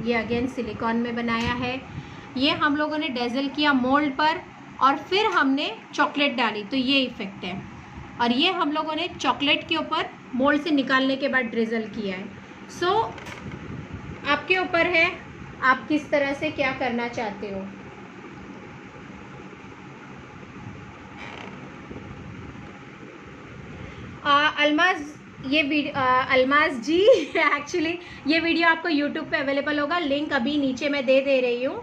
ये अगेन सिलिकॉन में बनाया है। ये हम लोगों ने डेजल किया मोल्ड पर और फिर हमने चॉकलेट डाली, तो ये इफ़ेक्ट है। और ये हम लोगों ने चॉकलेट के ऊपर मोल्ड से निकालने के बाद ड्रिजल किया है। सो आपके ऊपर है आप किस तरह से क्या करना चाहते हो। अल्माज जी एक्चुअली ये वीडियो आपको यूट्यूब पे अवेलेबल होगा, लिंक अभी नीचे मैं दे रही हूँ।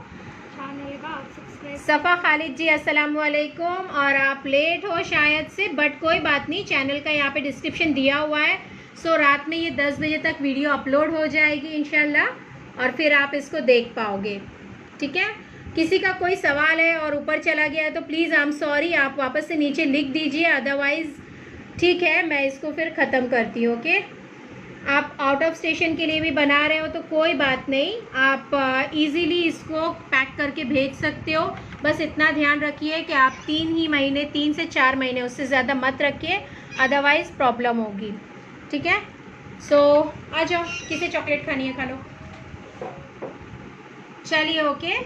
सफ़ा खालिद जी अस्सलाम वालेकुम। और आप लेट हो शायद से, बट कोई बात नहीं, चैनल का यहाँ पे डिस्क्रिप्शन दिया हुआ है। सो रात में ये 10 बजे तक वीडियो अपलोड हो जाएगी इंशाल्लाह और फिर आप इसको देख पाओगे, ठीक है। किसी का कोई सवाल है और ऊपर चला गया है तो प्लीज़ आई एम सॉरी, आप वापस से नीचे लिख दीजिए, अदरवाइज़ ठीक है मैं इसको फिर ख़त्म करती हूँ। ओके, आप आउट ऑफ स्टेशन के लिए भी बना रहे हो तो कोई बात नहीं, आप इजीली इसको पैक करके भेज सकते हो। बस इतना ध्यान रखिए कि आप 3 से 4 महीने, उससे ज़्यादा मत रखिए, अदरवाइज़ प्रॉब्लम होगी, ठीक है। सो आ जाओ, किसे चॉकलेट खानी है खा लो। चलिए ओके,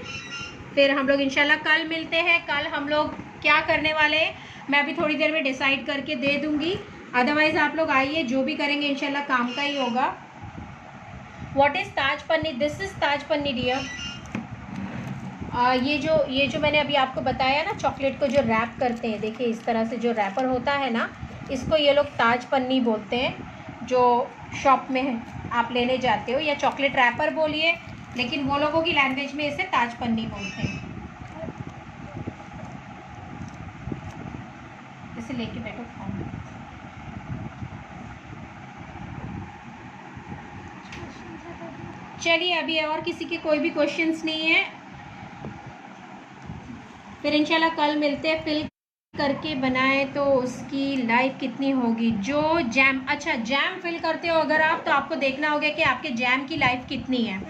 फिर हम लोग इंशाल्लाह कल मिलते हैं। कल हम लोग क्या करने वाले हैं मैं अभी थोड़ी देर में डिसाइड करके दे दूँगी, अदरवाइज़ आप लोग आइए, जो भी करेंगे इंशाल्लाह काम का ही होगा। व्हाट इज़ ताज पन्नी? दिस इज़ ताज पन्नी डियर। ये जो मैंने अभी आपको बताया ना, चॉकलेट को जो रैप करते हैं, देखिए इस तरह से जो रैपर होता है ना, इसको ये लोग ताज पन्नी बोलते हैं। जो शॉप में आप लेने जाते हो, या चॉकलेट रैपर बोलिए, लेकिन वो लोगों की लैंग्वेज में इसे ताज पन्नी बोलते हैं। इसे लेके बैठो, खाओ। चलिए, अभी और किसी के कोई भी क्वेश्चंस नहीं है, फिर इंशाल्लाह कल मिलते हैं। फिल करके बनाए तो उसकी लाइफ कितनी होगी? जो जैम, अच्छा जैम फिल करते हो अगर आप, तो आपको देखना होगा कि आपके जैम की लाइफ कितनी है।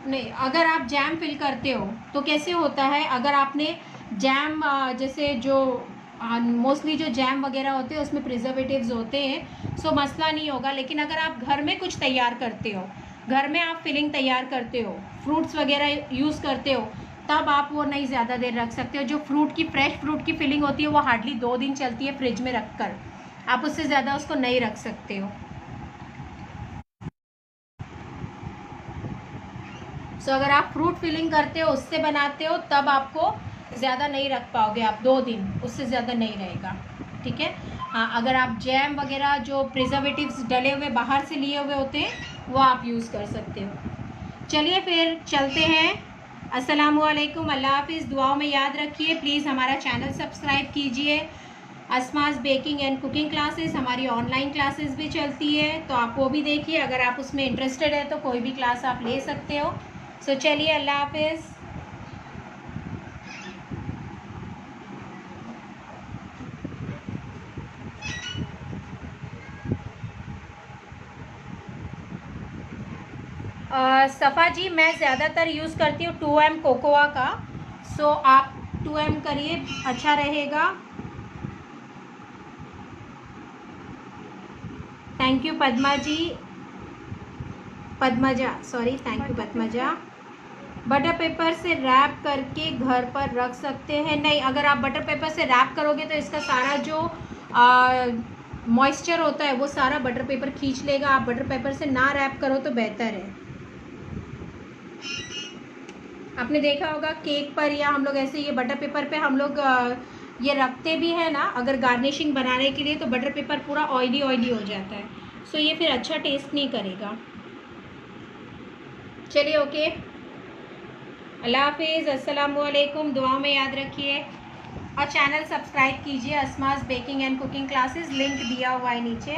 नहीं, अगर आप जैम फिल करते हो तो कैसे होता है, अगर आपने जैम जैसे जो मोस्टली जो जैम वगैरह होते हैं उसमें प्रिजर्वेटिव्स होते हैं, सो मसला नहीं होगा। लेकिन अगर आप घर में कुछ तैयार करते हो, घर में आप फिलिंग तैयार करते हो, फ्रूट्स वगैरह यूज़ करते हो, तब आप वो नहीं ज़्यादा देर रख सकते हो। जो फ्रूट की, फ्रेश फ्रूट की फिलिंग होती है वो हार्डली 2 दिन चलती है फ्रिज में रख कर, आप उससे ज़्यादा उसको नहीं रख सकते हो। सो अगर आप फ्रूट फिलिंग करते हो, उससे बनाते हो, तब आपको ज़्यादा नहीं रख पाओगे आप, 2 दिन, उससे ज़्यादा नहीं रहेगा, ठीक है। हाँ, अगर आप जैम वगैरह जो प्रिजर्वेटिव्स डले हुए बाहर से लिए हुए होते हैं वो आप यूज़ कर सकते हो। चलिए फिर चलते हैं। अस्सलामुअलैकुम, अल्लाह हाफ़िज़। दुआओं में याद रखिए, प्लीज़ हमारा चैनल सब्सक्राइब कीजिए। Asma's baking and cooking classes, हमारी ऑनलाइन क्लासेस भी चलती है, तो आप वो भी देखिए। अगर आप उसमें इंटरेस्टेड है तो कोई भी क्लास आप ले सकते हो। सो चलिए, अल्लाह हाफ़िज़। सफ़ा जी, मैं ज़्यादातर यूज़ करती हूँ 2M कोकोआ का, सो आप 2M करिए, अच्छा रहेगा। Thank you Padma ji, Padmaja, sorry, thank you Padmaja. Butter paper से रैप करके घर पर रख सकते हैं? नहीं, अगर आप बटर पेपर से रैप करोगे तो इसका सारा जो मॉइस्चर होता है वो सारा बटर पेपर खींच लेगा। आप बटर पेपर से ना रैप करो तो बेहतर है। आपने देखा होगा केक पर या हम लोग ऐसे ये बटर पेपर पे हम लोग ये रखते भी है ना, अगर गार्निशिंग बनाने के लिए, तो बटर पेपर पूरा ऑयली ऑयली हो जाता है, सो ये फिर अच्छा टेस्ट नहीं करेगा। चलिए ओके, अल्लाह हाफिज़, अस्सलाम वालेकुम, दुआ में याद रखिए और चैनल सब्सक्राइब कीजिए Asma's baking and cooking classes, link दिया हुआ है नीचे।